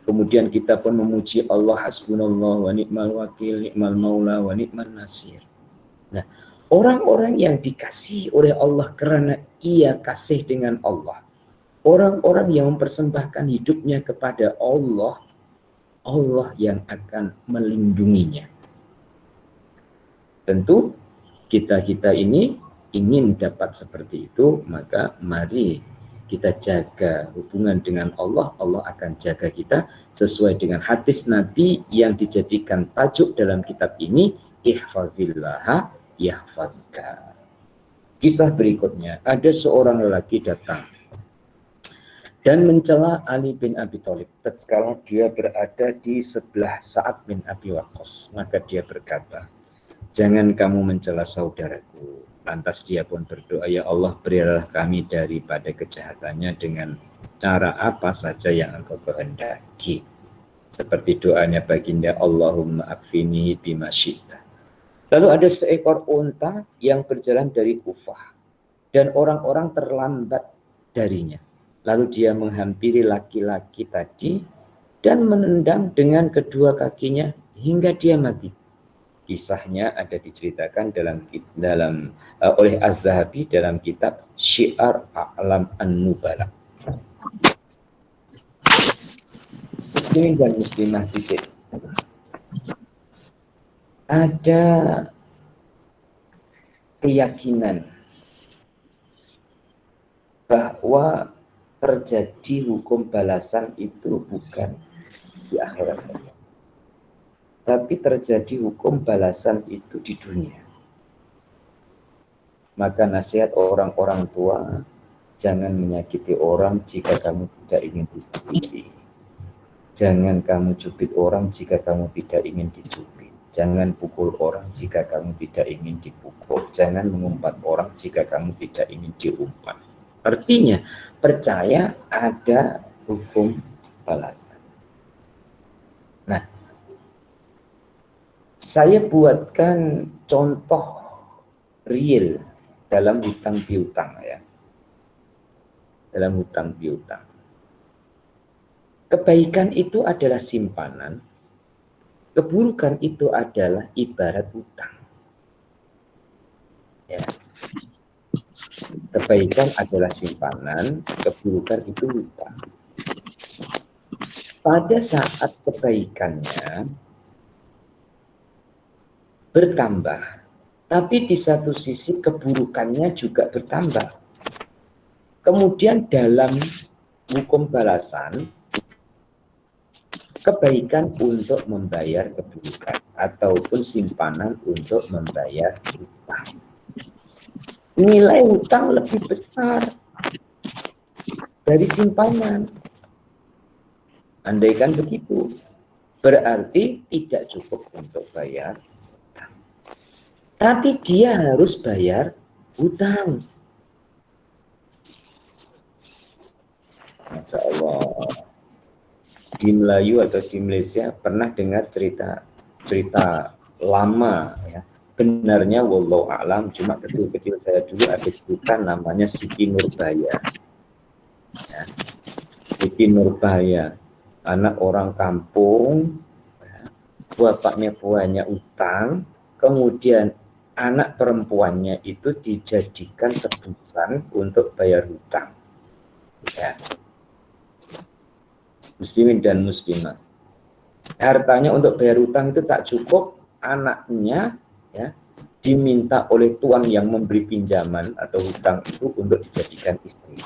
Kemudian kita pun memuji Allah, hasbunallah wa ni'mal wakil, ni'mal maula wa ni'man nasir. Nah, orang-orang yang dikasihi oleh Allah karena ia kasih dengan Allah, orang-orang yang mempersembahkan hidupnya kepada Allah, Allah yang akan melindunginya. Tentu kita ini ingin dapat seperti itu, maka mari kita jaga hubungan dengan Allah. Allah akan jaga kita sesuai dengan hadis Nabi yang dijadikan tajuk dalam kitab ini, ihfazillaha yahfazka. Kisah berikutnya, ada seorang lelaki datang dan mencela Ali bin Abi Thalib tatkala dia berada di sebelah Sa'ad bin Abi Waqqas. Maka dia berkata, jangan kamu mencela saudaraku. Lantas dia pun berdoa, ya Allah, berilah kami daripada kejahatannya dengan cara apa saja yang engkau kehendaki. Seperti doanya baginda, Allahumma akfini bima syi'ta. Lalu ada seekor unta yang berjalan dari Kufah dan orang-orang terlambat darinya. Lalu dia menghampiri laki-laki tadi dan menendang dengan kedua kakinya hingga dia mati. Kisahnya ada diceritakan oleh Az-Zahabi dalam kitab Syiar A'lam An-Nubala. Muslimin dan muslimah titik. Ada keyakinan bahwa terjadi hukum balasan itu bukan di akhirat saja, tapi terjadi hukum balasan itu di dunia. Maka nasihat orang-orang tua, jangan menyakiti orang jika kamu tidak ingin disakiti. Jangan kamu cubit orang jika kamu tidak ingin dicubit. Jangan pukul orang jika kamu tidak ingin dipukul. Jangan mengumpat orang jika kamu tidak ingin diumpat. Artinya, percaya ada hukum balasan. Nah, saya buatkan contoh real dalam hutang piutang ya. Dalam hutang piutang. Kebaikan itu adalah simpanan, keburukan itu adalah ibarat hutang. Ya. Kebaikan adalah simpanan, keburukan itu hutang. Pada saat kebaikannya bertambah, tapi di satu sisi keburukannya juga bertambah. Kemudian dalam hukum balasan, kebaikan untuk membayar keburukan ataupun simpanan untuk membayar hutang. Nilai hutang lebih besar dari simpanan. Andaikan begitu, berarti tidak cukup untuk bayar hutang. Tapi dia harus bayar hutang. Masya Allah. Di Melayu atau di Malaysia pernah dengar cerita lama ya. Benarnya wallahu a'lam, cuma kecil-kecil saya dulu ada cerita namanya Siti Nurbaya. Ya. Siti Nurbaya, anak orang kampung, ya. Bapaknya punya utang, kemudian anak perempuannya itu dijadikan tebusan untuk bayar hutang. Ya. Muslimin dan muslimah. Hartanya untuk bayar hutang itu tak cukup, anaknya ya diminta oleh tuan yang memberi pinjaman atau hutang itu untuk dijadikan istri.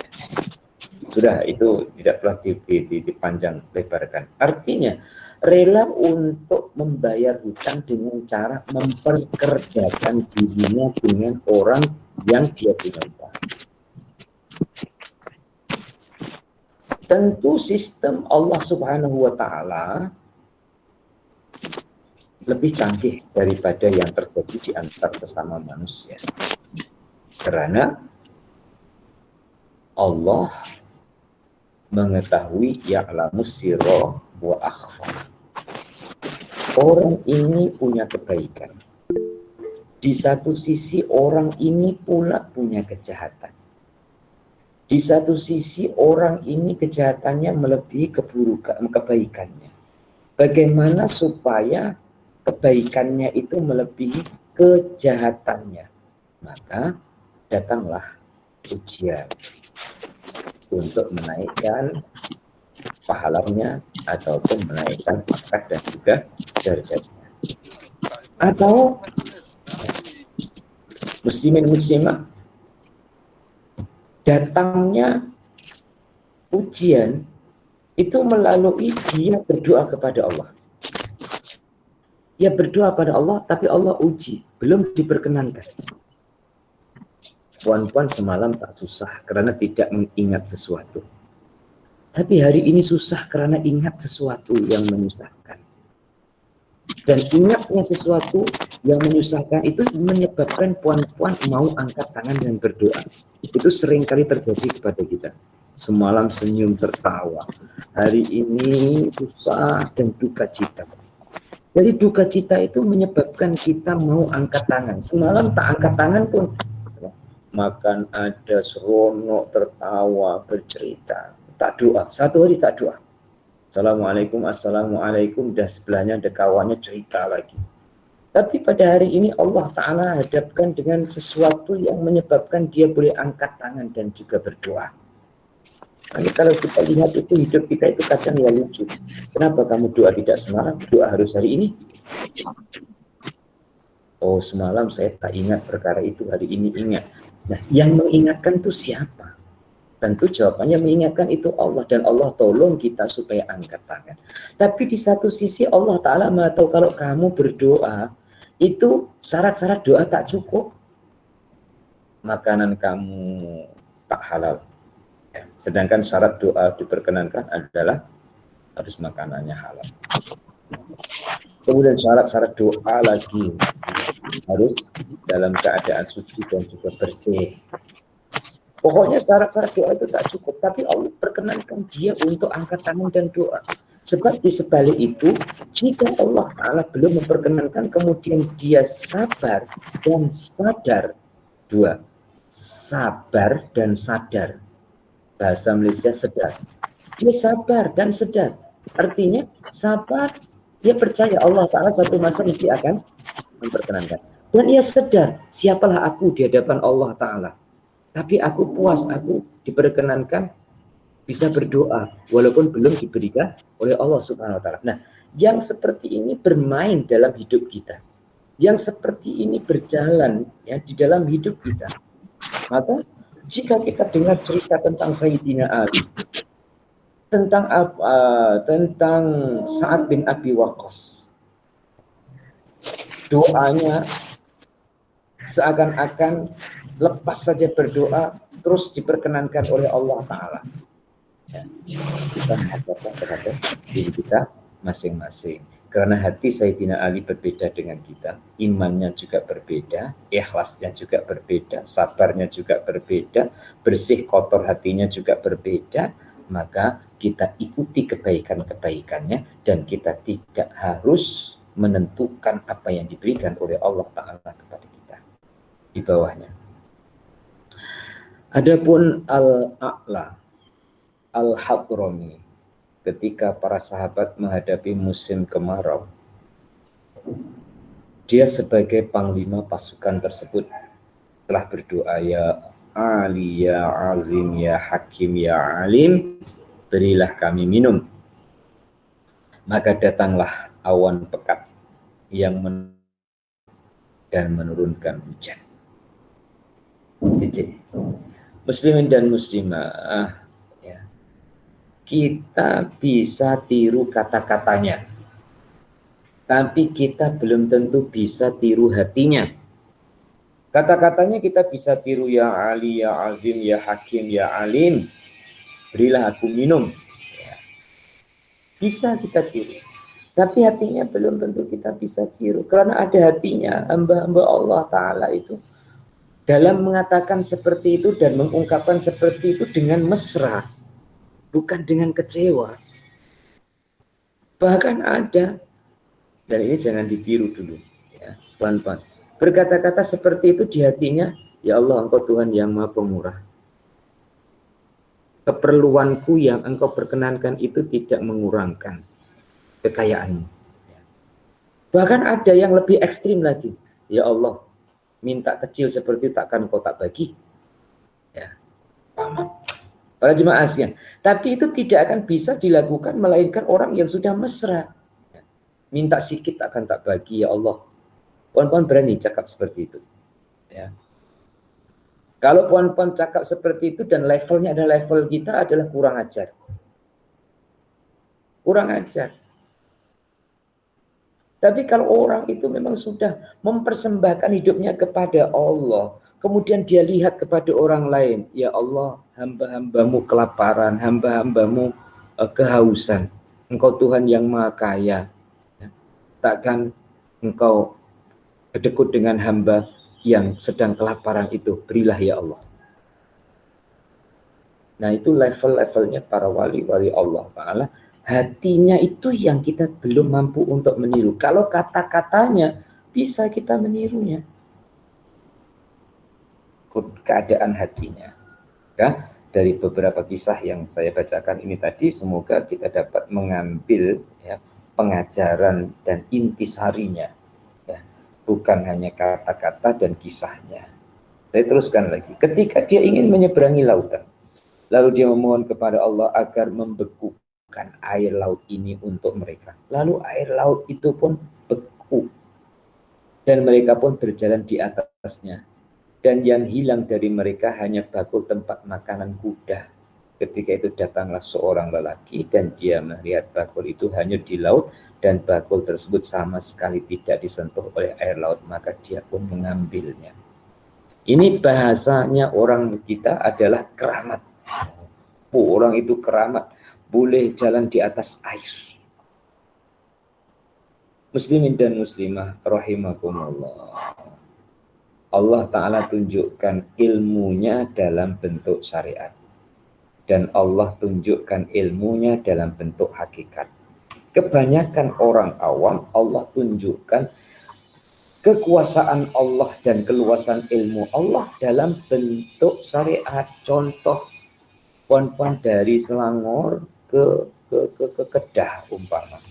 Sudah, itu tidak perlu dipanjang lebarkan. Artinya rela untuk membayar hutang dengan cara memperkerjakan dirinya dengan orang yang dia punya hutang. Tentu sistem Allah Subhanahu wa Ta'ala lebih canggih daripada yang terjadi di antar sesama manusia. Karena Allah mengetahui ya'lamu sirra wa akhfa. Orang ini punya kebaikan. Di satu sisi orang ini pula punya kejahatan. Di satu sisi orang ini kejahatannya melebihi kebaikannya. Bagaimana supaya kebaikannya itu melebihi kejahatannya? Maka datanglah ujian untuk menaikkan pahalanya ataupun menaikkan pangkat dan juga derajatnya. Atau muslimin muslimah, datangnya ujian itu melalui dia berdoa kepada Allah. Dia berdoa pada Allah, tapi Allah uji, belum diperkenankan. Puan-puan semalam tak susah karena tidak mengingat sesuatu. Tapi hari ini susah karena ingat sesuatu yang menyusahkan. Dan ingatnya sesuatu yang menyusahkan itu menyebabkan puan-puan mau angkat tangan dan berdoa. Itu seringkali terjadi kepada kita. Semalam senyum tertawa, hari ini susah dan duka cita. Jadi duka cita itu menyebabkan kita mau angkat tangan. Semalam tak angkat tangan pun makan ada, seronok, tertawa, bercerita, tak doa. Satu hari tak doa. Assalamualaikum, assalamualaikum, dan sebelahnya ada kawannya cerita lagi. Tapi pada hari ini Allah Ta'ala hadapkan dengan sesuatu yang menyebabkan dia boleh angkat tangan dan juga berdoa. Jadi kalau kita lihat itu hidup kita itu kadang ya lucu. Kenapa kamu doa tidak semalam, doa harus hari ini? Oh, semalam saya tak ingat perkara itu, hari ini ingat. Nah, yang mengingatkan itu siapa? Tentu jawabannya mengingatkan itu Allah, dan Allah tolong kita supaya angkat tangan. Tapi di satu sisi Allah Ta'ala tahu kalau kamu berdoa, itu syarat-syarat doa tak cukup. Makanan kamu tak halal. Sedangkan syarat doa diperkenankan adalah harus makanannya halal. Kemudian syarat-syarat doa lagi harus dalam keadaan suci dan juga bersih. Pokoknya syarat-syarat doa itu tak cukup, tapi Allah perkenankan dia untuk angkat tangan dan doa. Sebab di sebalik itu, jika Allah Ta'ala belum memperkenankan, kemudian dia sabar dan sadar. Dua, sabar dan sadar. Bahasa Malaysia sedar. Dia sabar dan sedar. Artinya, sabar, dia percaya Allah Ta'ala satu masa mesti akan memperkenankan. Dan ia sadar, siapalah aku di hadapan Allah Ta'ala. Tapi aku puas, aku diperkenankan bisa berdoa walaupun belum diberikan oleh Allah Subhanahu wa taala. Nah, yang seperti ini bermain dalam hidup kita. Yang seperti ini berjalan ya di dalam hidup kita. Maka jika kita dengar cerita tentang Sayyidina Ali, tentang Sa'ad bin Abi Waqqas, doanya seakan-akan lepas saja berdoa terus diperkenankan oleh Allah Ta'ala. Ya, kita menghadapkan terhadap diri kita masing-masing. Karena hati Sayyidina Ali berbeda dengan kita, imannya juga berbeda, ikhlasnya juga berbeda, sabarnya juga berbeda, bersih kotor hatinya juga berbeda, maka kita ikuti kebaikan-kebaikannya dan kita tidak harus menentukan apa yang diberikan oleh Allah Ta'ala kepada kita di bawahnya. Adapun Al-A'la Al-Hadrami, ketika para sahabat menghadapi musim kemarau, dia sebagai panglima pasukan tersebut telah berdoa, ya Ali, ya Azim, ya Hakim, ya Alim, berilah kami minum. Maka datanglah awan pekat yang dan menurunkan hujan. Muslimin dan muslimah, ya, kita bisa tiru kata-katanya, tapi kita belum tentu bisa tiru hatinya. Kata-katanya kita bisa tiru, ya Ali, ya Azim, ya Hakim, ya Alim, berilah aku minum. Ya. Bisa kita tiru, tapi hatinya belum tentu kita bisa tiru. Karena ada hatinya hamba-hamba Allah Ta'ala itu dalam mengatakan seperti itu dan mengungkapkan seperti itu dengan mesra, bukan dengan kecewa. Bahkan ada, dan ini jangan ditiru dulu, ya, pelan-pelan. Berkata-kata seperti itu di hatinya, ya Allah, Engkau Tuhan yang Maha Pemurah. Keperluanku yang Engkau perkenankan itu tidak mengurangkan kekayaanmu. Bahkan ada yang lebih ekstrim lagi, ya Allah, minta kecil seperti takkan Engkau tak bagi. Ya, para jemaah sekalian. Tapi itu tidak akan bisa dilakukan melainkan orang yang sudah mesra. Minta sikit akan tak bagi, ya Allah. Puan-puan berani cakap seperti itu. Ya. Kalau puan-puan cakap seperti itu dan levelnya adalah level kita, adalah kurang ajar. Kurang ajar. Tapi kalau orang itu memang sudah mempersembahkan hidupnya kepada Allah, kemudian dia lihat kepada orang lain, ya Allah, hamba-hambamu kelaparan, hamba-hambamu kehausan. Engkau Tuhan yang Maha Kaya. Takkan Engkau kedekut dengan hamba yang sedang kelaparan itu, berilah ya Allah. Nah, itu level-levelnya para wali-wali Allah Ta'ala. Hatinya itu yang kita belum mampu untuk meniru. Kalau kata-katanya bisa kita menirunya. Keadaan hatinya. Ya, dari beberapa kisah yang saya bacakan ini tadi, semoga kita dapat mengambil ya, pengajaran dan intisarinya. Ya, bukan hanya kata-kata dan kisahnya. Saya teruskan lagi. Ketika dia ingin menyeberangi lautan, lalu dia memohon kepada Allah agar membekukan air laut ini untuk mereka. Lalu air laut itu pun beku. Dan mereka pun berjalan di atasnya. Dan yang hilang dari mereka hanya bakul tempat makanan kuda. Ketika itu datanglah seorang lelaki dan dia melihat bakul itu hanya di laut. Dan bakul tersebut sama sekali tidak disentuh oleh air laut. Maka dia pun mengambilnya. Ini bahasanya orang kita adalah keramat. Orang itu keramat, boleh jalan di atas air. Muslimin dan muslimah rahimakumullah. Allah Ta'ala tunjukkan ilmunya dalam bentuk syariat. Dan Allah tunjukkan ilmunya dalam bentuk hakikat. Kebanyakan orang awam Allah tunjukkan kekuasaan Allah dan keluasan ilmu Allah dalam bentuk syariat. Contoh, puan-puan dari Selangor ke Kedah umpama.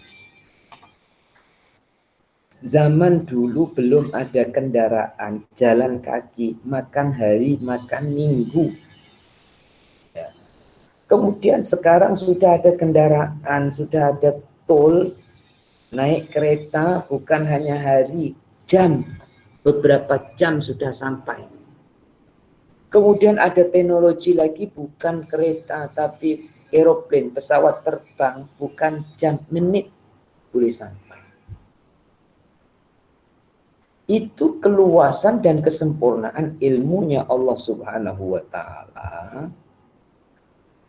Zaman dulu belum ada kendaraan, jalan kaki, makan hari, makan minggu. Ya. Kemudian sekarang sudah ada kendaraan, sudah ada tol, naik kereta bukan hanya hari, jam, beberapa jam sudah sampai. Kemudian ada teknologi lagi, bukan kereta tapi aeroplane, pesawat terbang, bukan jam, menit boleh sampai. Itu keluasan dan kesempurnaan ilmunya Allah Subhanahu wa Ta'ala.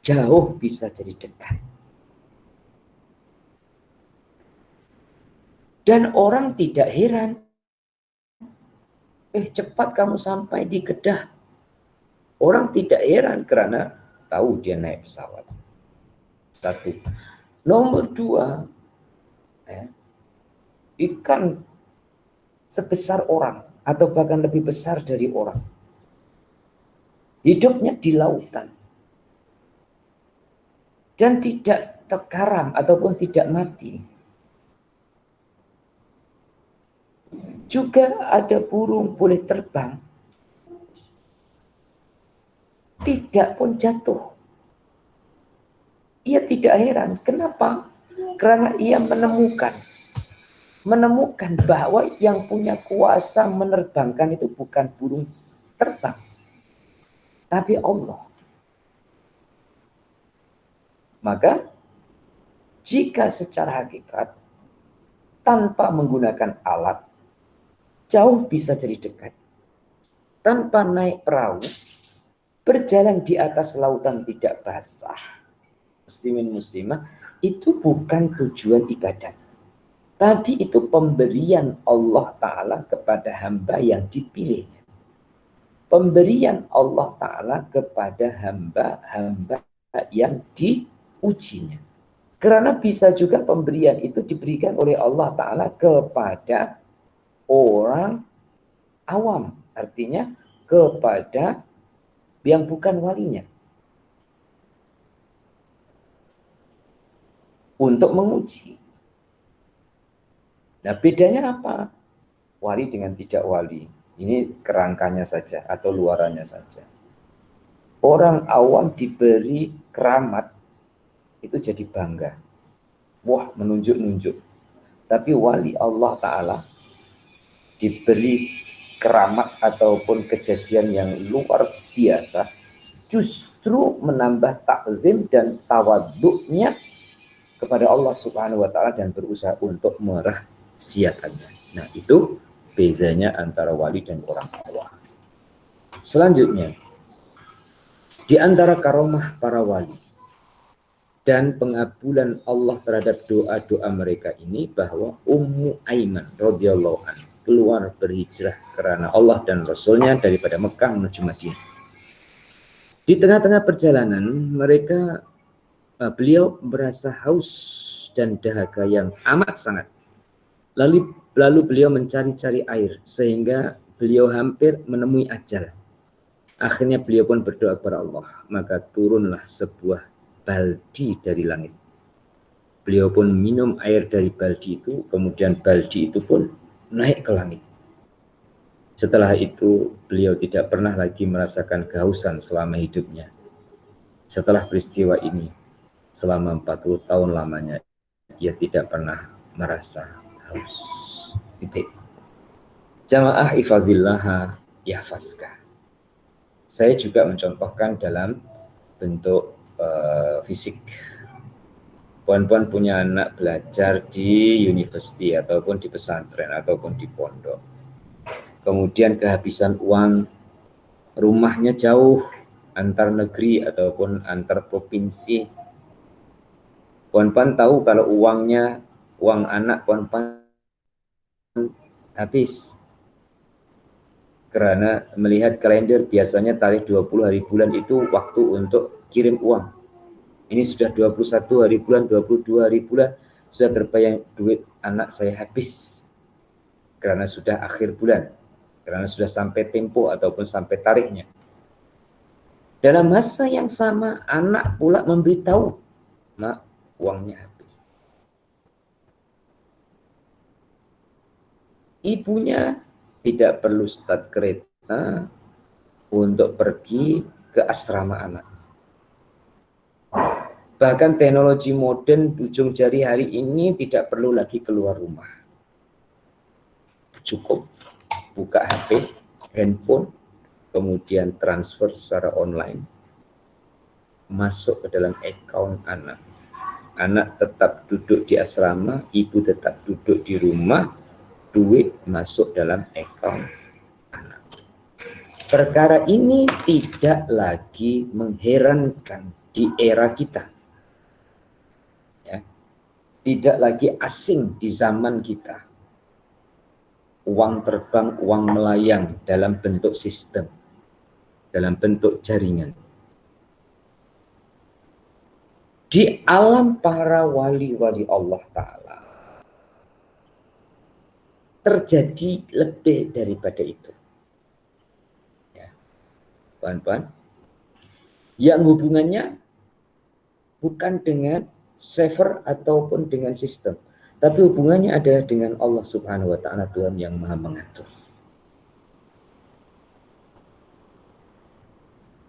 Jauh bisa jadi dekat. Dan orang tidak heran. Cepat kamu sampai di Kedah. Orang tidak heran karena tahu dia naik pesawat. Satu. Nomor dua, ikan sebesar orang atau bahkan lebih besar dari orang. Hidupnya di lautan. Dan tidak terkaram ataupun tidak mati. Juga ada burung boleh terbang. Tidak pun jatuh. Ia tidak heran. Kenapa? Karena ia menemukan bahwa yang punya kuasa menerbangkan itu bukan burung terbang, tapi Allah. Maka jika secara hakikat tanpa menggunakan alat jauh bisa jadi dekat, tanpa naik perahu berjalan di atas lautan tidak basah, muslimin muslimah, itu bukan tujuan ibadat. Tapi itu pemberian Allah Ta'ala kepada hamba yang dipilih. Pemberian Allah Ta'ala kepada hamba-hamba yang diujinya. Karena bisa juga pemberian itu diberikan oleh Allah Ta'ala kepada orang awam. Artinya kepada yang bukan walinya. Untuk menguji. Nah, bedanya apa? Wali dengan tidak wali. Ini kerangkanya saja atau luarannya saja. Orang awam diberi keramat itu jadi bangga. Wah, menunjuk-nunjuk. Tapi wali Allah Ta'ala diberi keramat ataupun kejadian yang luar biasa, justru menambah takzim dan tawaduknya kepada Allah Subhanahu wa Ta'ala dan berusaha untuk merahasiakannya. Nah, itu bezanya antara wali dan orang awam. Selanjutnya, di antara karomah para wali dan pengabulan Allah terhadap doa-doa mereka ini bahwa Ummu Aiman radhiyallahu anha keluar berhijrah karena Allah dan Rasulnya daripada Mekah menuju Madinah. Di tengah-tengah perjalanan beliau merasa haus dan dahaga yang amat sangat. Lalu beliau mencari-cari air sehingga beliau hampir menemui ajal. Akhirnya beliau pun berdoa kepada Allah, maka turunlah sebuah baldi dari langit. Beliau pun minum air dari baldi itu, kemudian baldi itu pun naik ke langit. Setelah itu beliau tidak pernah lagi merasakan kehausan selama hidupnya. Setelah peristiwa ini, selama 40 tahun lamanya, ia tidak pernah merasa haus. Titik. Jamaah ifadillah yahfazka. Saya juga mencontohkan dalam bentuk fisik. Puan-puan punya anak belajar di university ataupun di pesantren ataupun di pondok. Kemudian kehabisan uang, rumahnya jauh antar negeri ataupun antar provinsi. Puan-puan tahu kalau uang anak puan-puan habis. Karena melihat kalender biasanya tarikh 20 hari bulan itu waktu untuk kirim uang. Ini sudah 21 hari bulan, 22 hari bulan, sudah terbayang duit anak saya habis. Karena sudah akhir bulan, karena sudah sampai tempo ataupun sampai tarikhnya. Dalam masa yang sama, anak pula memberitahu, "Mak, uangnya habis." Ibunya tidak perlu start kereta untuk pergi ke asrama anak. Bahkan teknologi modern ujung jari hari ini tidak perlu lagi keluar rumah. Cukup buka HP, handphone, kemudian transfer secara online, masuk ke dalam account anak. Anak tetap duduk di asrama, ibu tetap duduk di rumah, duit masuk dalam account anak. Perkara ini tidak lagi mengherankan di era kita. Ya. Tidak lagi asing di zaman kita. Uang terbang, uang melayang dalam bentuk sistem, dalam bentuk jaringan. Di alam para wali-wali Allah Ta'ala terjadi lebih daripada itu. Ya. Puan-puan, yang hubungannya bukan dengan server ataupun dengan sistem, tapi hubungannya adalah dengan Allah Subhanahu wa Ta'ala, Tuhan yang Maha mengatur.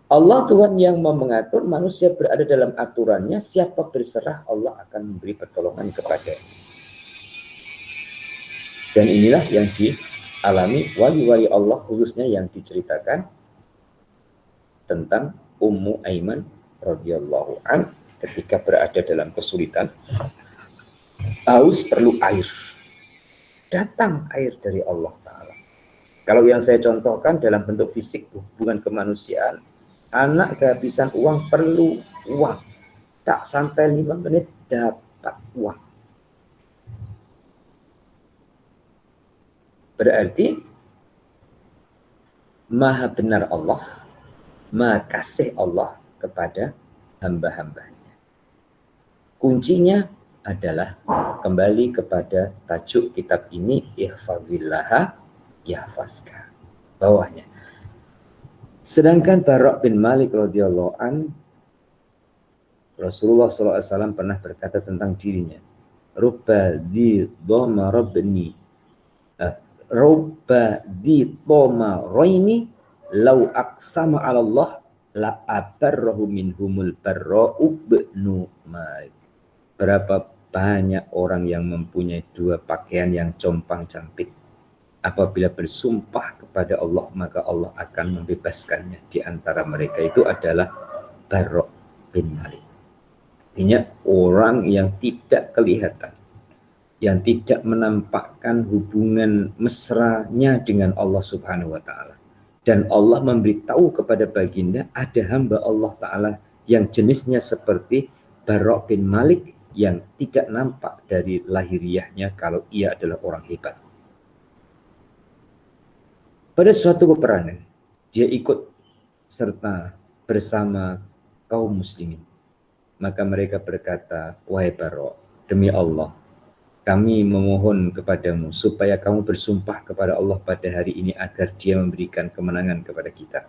Allah Tuhan yang mengatur, manusia berada dalam aturannya, siapa berserah Allah akan memberi pertolongan kepadanya. Dan inilah yang dialami wali-wali Allah, khususnya yang diceritakan tentang Ummu Aiman radhiyallahu an ketika berada dalam kesulitan, haus perlu air. Datang air dari Allah Ta'ala. Kalau yang saya contohkan dalam bentuk fisik, hubungan kemanusiaan, anak kehabisan uang perlu uang. Tak sampai 5 menit dapat uang. Berarti maha benar Allah, maha kasih Allah kepada hamba-hambanya. Kuncinya adalah kembali kepada tajuk kitab ini, ihfazillaha yahfazka. Bawahnya. Sedangkan Bara' bin Malik radhiyallahu an, Rasulullah SAW pernah berkata tentang dirinya, Rubba di dhoma rabbni Rubba di dhoma roini lau aqsama ala Allah la abarrahu minhumul barra'u ibnu Malik. Berapa banyak orang yang mempunyai dua pakaian yang compang-camping, apabila bersumpah kepada Allah maka Allah akan membebaskannya. Di antara mereka itu adalah Bara' bin Malik. Artinya orang yang tidak kelihatan, yang tidak menampakkan hubungan mesranya dengan Allah Subhanahu wa Ta'ala. Dan Allah memberitahu kepada baginda ada hamba Allah Ta'ala yang jenisnya seperti Bara' bin Malik, yang tidak nampak dari lahiriahnya kalau ia adalah orang hebat. Pada suatu peperangan, dia ikut serta bersama kaum muslimin. Maka mereka berkata, wahai Bara', demi Allah, kami memohon kepadamu supaya kamu bersumpah kepada Allah pada hari ini agar dia memberikan kemenangan kepada kita.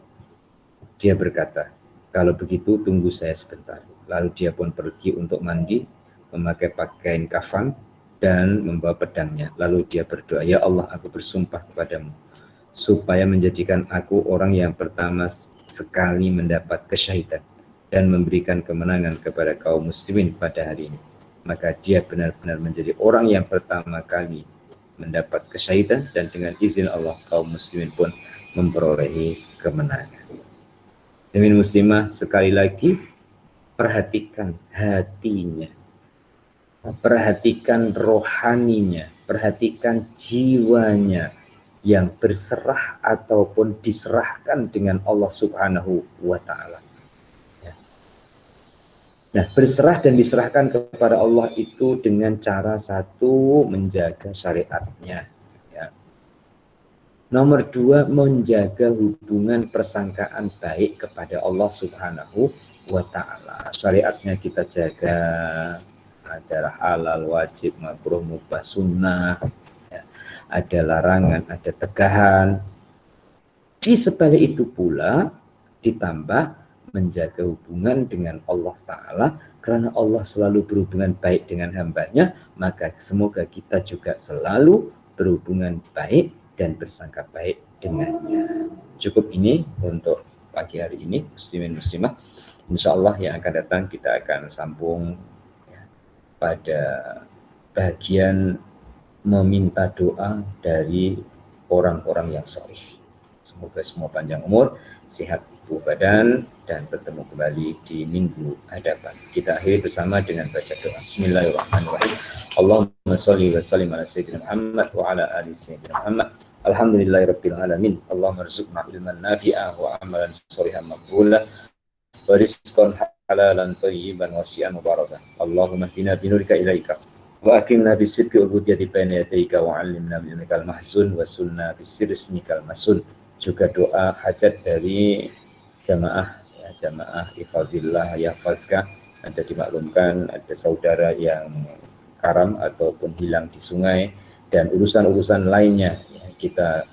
Dia berkata, kalau begitu tunggu saya sebentar. Lalu dia pun pergi untuk mandi, memakai pakaian kafan dan membawa pedangnya. Lalu dia berdoa, ya Allah, aku bersumpah kepadamu supaya menjadikan aku orang yang pertama sekali mendapat kesyahidan dan memberikan kemenangan kepada kaum muslimin pada hari ini. Maka dia benar-benar menjadi orang yang pertama kali mendapat kesyahidan, dan dengan izin Allah kaum muslimin pun memperolehi kemenangan. Demi muslimah, sekali lagi perhatikan hatinya, perhatikan rohaninya, perhatikan jiwanya yang berserah ataupun diserahkan dengan Allah Subhanahu wa Ta'ala. Nah, berserah dan diserahkan kepada Allah itu dengan cara satu, menjaga syariatnya. Ya. Nomor 2, menjaga hubungan persangkaan baik kepada Allah Subhanahu wa Ta'ala. Syariatnya kita jaga, ada halal, wajib, makruh, mubah, sunnah, ya. Ada larangan, ada tegahan. Di sebalik itu pula ditambah menjaga hubungan dengan Allah Ta'ala, karena Allah selalu berhubungan baik dengan hambanya, maka semoga kita juga selalu berhubungan baik dan bersangka baik dengannya. Cukup ini untuk pagi hari ini, muslimin muslimah. Insya Allah yang akan datang kita akan sambung ya, pada bagian meminta doa dari orang-orang yang soleh. Semoga semua panjang umur, sehat tubuh badan, dan bertemu kembali di minggu hadapan. Kita akhiri bersama dengan baca doa. Bismillahirrahmanirrahim. Allahumma sholli wa sallim ala sayyidina Muhammad wa ala ali sayyidina Muhammad. Alhamdulillahirabbil alamin. Allahumma rzuqna ilman nafi'a wa amalan sholihan maqbulan wa rizqan halalan thayyiban wasi'an mubarakan. Allahumma hdina binurika ilaika wa akimna bisidqi ubudiyyati baina yadayka wa 'allimna min ilmikal mahzun wa sunna bisirrismikal masun. Juga doa hajat dari jamaah ya, jamaah Ifadillah Yahfazka. Ada dimaklumkan ada saudara yang karam ataupun hilang di sungai, dan urusan-urusan lainnya ya, kita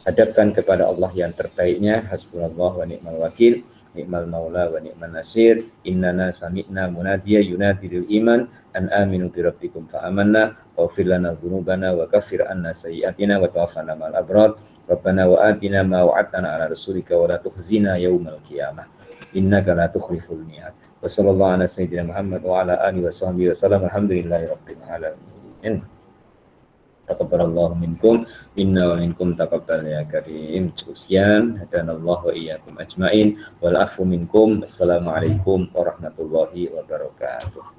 hadapkan kepada Allah yang terbaiknya. Hasbunallah wa ni'mal wakil, ni'mal maula wa ni'man nasir. Innana sami'na munadiya yunadil iman an aminu bi rabbikum fa amanna waghfir lana dzunubana wa kaffir anna sayyi'atina wa tawaffana ma'al abrar. Rabbana wa atina ma wa'adtana ala rasulika wa la tukhzina yaumal qiyamah innaka la tukhliful mi'ad. Wa sallallahu ala sayyidina Muhammad wa ala alihi wa sahbihi wa sallam. Alhamdulillahi rabbil alamin. Taqabbalallahu minkum inna wa minkum taqabbal ya karim. Cukup sekian, hadanallahu wa iyyakum ajmain wal afu minkum. Assalamualaikum warahmatullahi wabarakatuh.